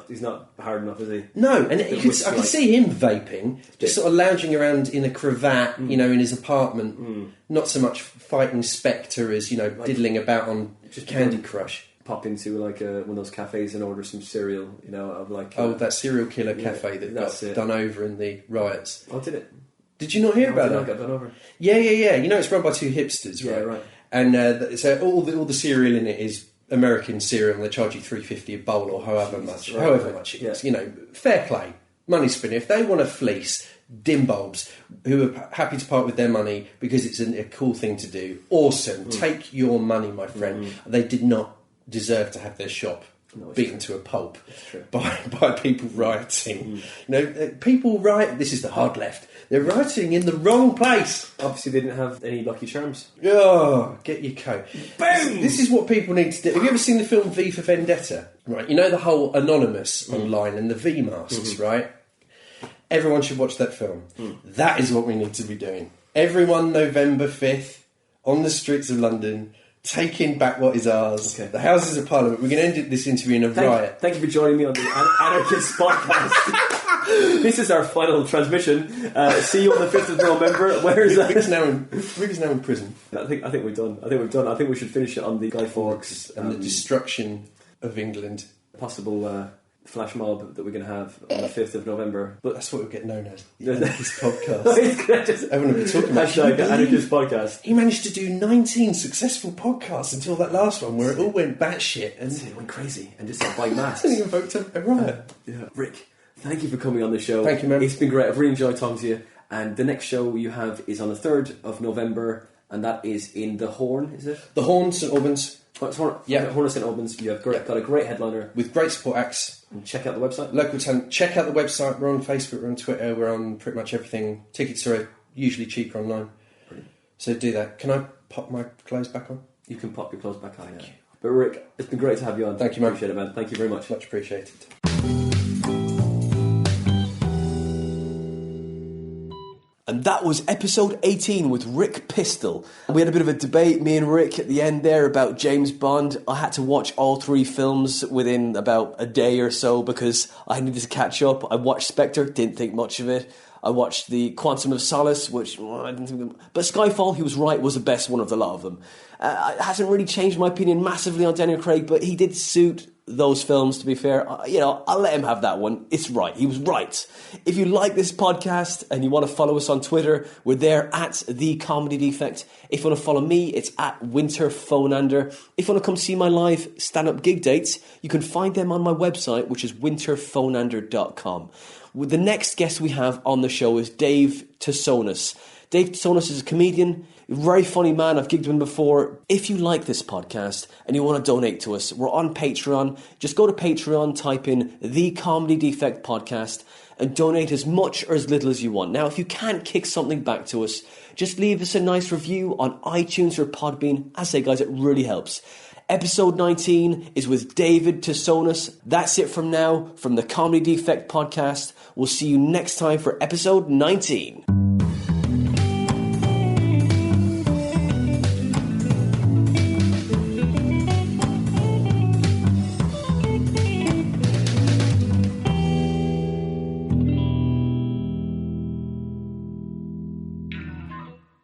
he's not hard enough, is he? No, and I can see him vaping, just sort of lounging around in a cravat, in his apartment. Not so much fighting Spectre as, diddling about on just Candy Crush. Pop into like one of those cafes and order some cereal, of like... that serial killer cafe that got done over in the riots. Oh, did it? Did you not hear about that? Got done over. Yeah. It's run by 2 hipsters, right? Yeah, right. And so all the cereal in it is American cereal, and they charge you $3.50 a bowl or however much it is. Fair play, money spinner. If they want to fleece dimbobs who are happy to part with their money because it's a cool thing to do, awesome. Take your money, my friend. They did not deserve to have their shop beaten to a pulp by people rioting. People riot. This is the hard left. They're rioting in the wrong place. Obviously, they didn't have any Lucky Charms. Oh, get your coat. Boom! This is what people need to do. Have you ever seen the film V for Vendetta? Right, the whole Anonymous online and the V masks, right? Everyone should watch that film. That is what we need to be doing. Everyone, November 5th, on the streets of London, taking back what is ours. Okay. The Houses of Parliament. We're going to end this interview in a riot. Thank you for joining me on the Anarchist podcast. This is our final transmission. See you on the 5th of November. Where is that? Rick is now in prison. I think we've done. I think we should finish it on the Guy Fawkes and the destruction of England. Possible flash mob that we're going to have on the 5th of November. But that's what we'll get known as the Anarchist Podcast. Everyone will be talking about Anarchist Podcast. He managed to do 19 successful podcasts until that last one where it all went batshit and it went crazy and just by mass. And he invoked a riot. Rick, thank you for coming on the show. Thank you, man. It's been great. I've really enjoyed talking to you. And the next show you have is on the 3rd of November, and that is in the Horn, is it? The Horn, St Albans. Horn of St Albans. You have got a great headliner with great support acts. And check out the website. Local talent. Check out the website. We're on Facebook. We're on Twitter. We're on pretty much everything. Tickets are usually cheaper online. Brilliant. So do that. Can I pop my clothes back on? You can pop your clothes back on. Thank you. But Rick, it's been great to have you on. Thank you, man. Appreciate it, man. Thank you very much. Much appreciated. And that was episode 18 with Rick Pistol. We had a bit of a debate, me and Rick, at the end there about James Bond. I had to watch all 3 films within about a day or so because I needed to catch up. I watched Spectre, didn't think much of it. I watched the Quantum of Solace, which I didn't think... But Skyfall, he was right, was the best one of the lot of them. It hasn't really changed my opinion massively on Daniel Craig, but he did suit those films, to be fair. I'll let him have that one. It's right. He was right. If you like this podcast and you want to follow us on Twitter, we're there at The Comedy Defect. If you want to follow me, it's at Winter Phonander. If you want to come see my live stand-up gig dates, you can find them on my website, which is winterphonander.com. The next guest we have on the show is Dave Tusonis. Dave Tusonis is a comedian, very funny man. I've gigged with him before. If you like this podcast and you want to donate to us, we're on Patreon. Just go to Patreon, type in The Comedy Defect Podcast and donate as much or as little as you want. Now, if you can't kick something back to us, just leave us a nice review on iTunes or Podbean. I say, guys, it really helps. Episode 19 is with David Tusonis. That's it from now from the Comedy Defect Podcast. We'll see you next time for episode 19.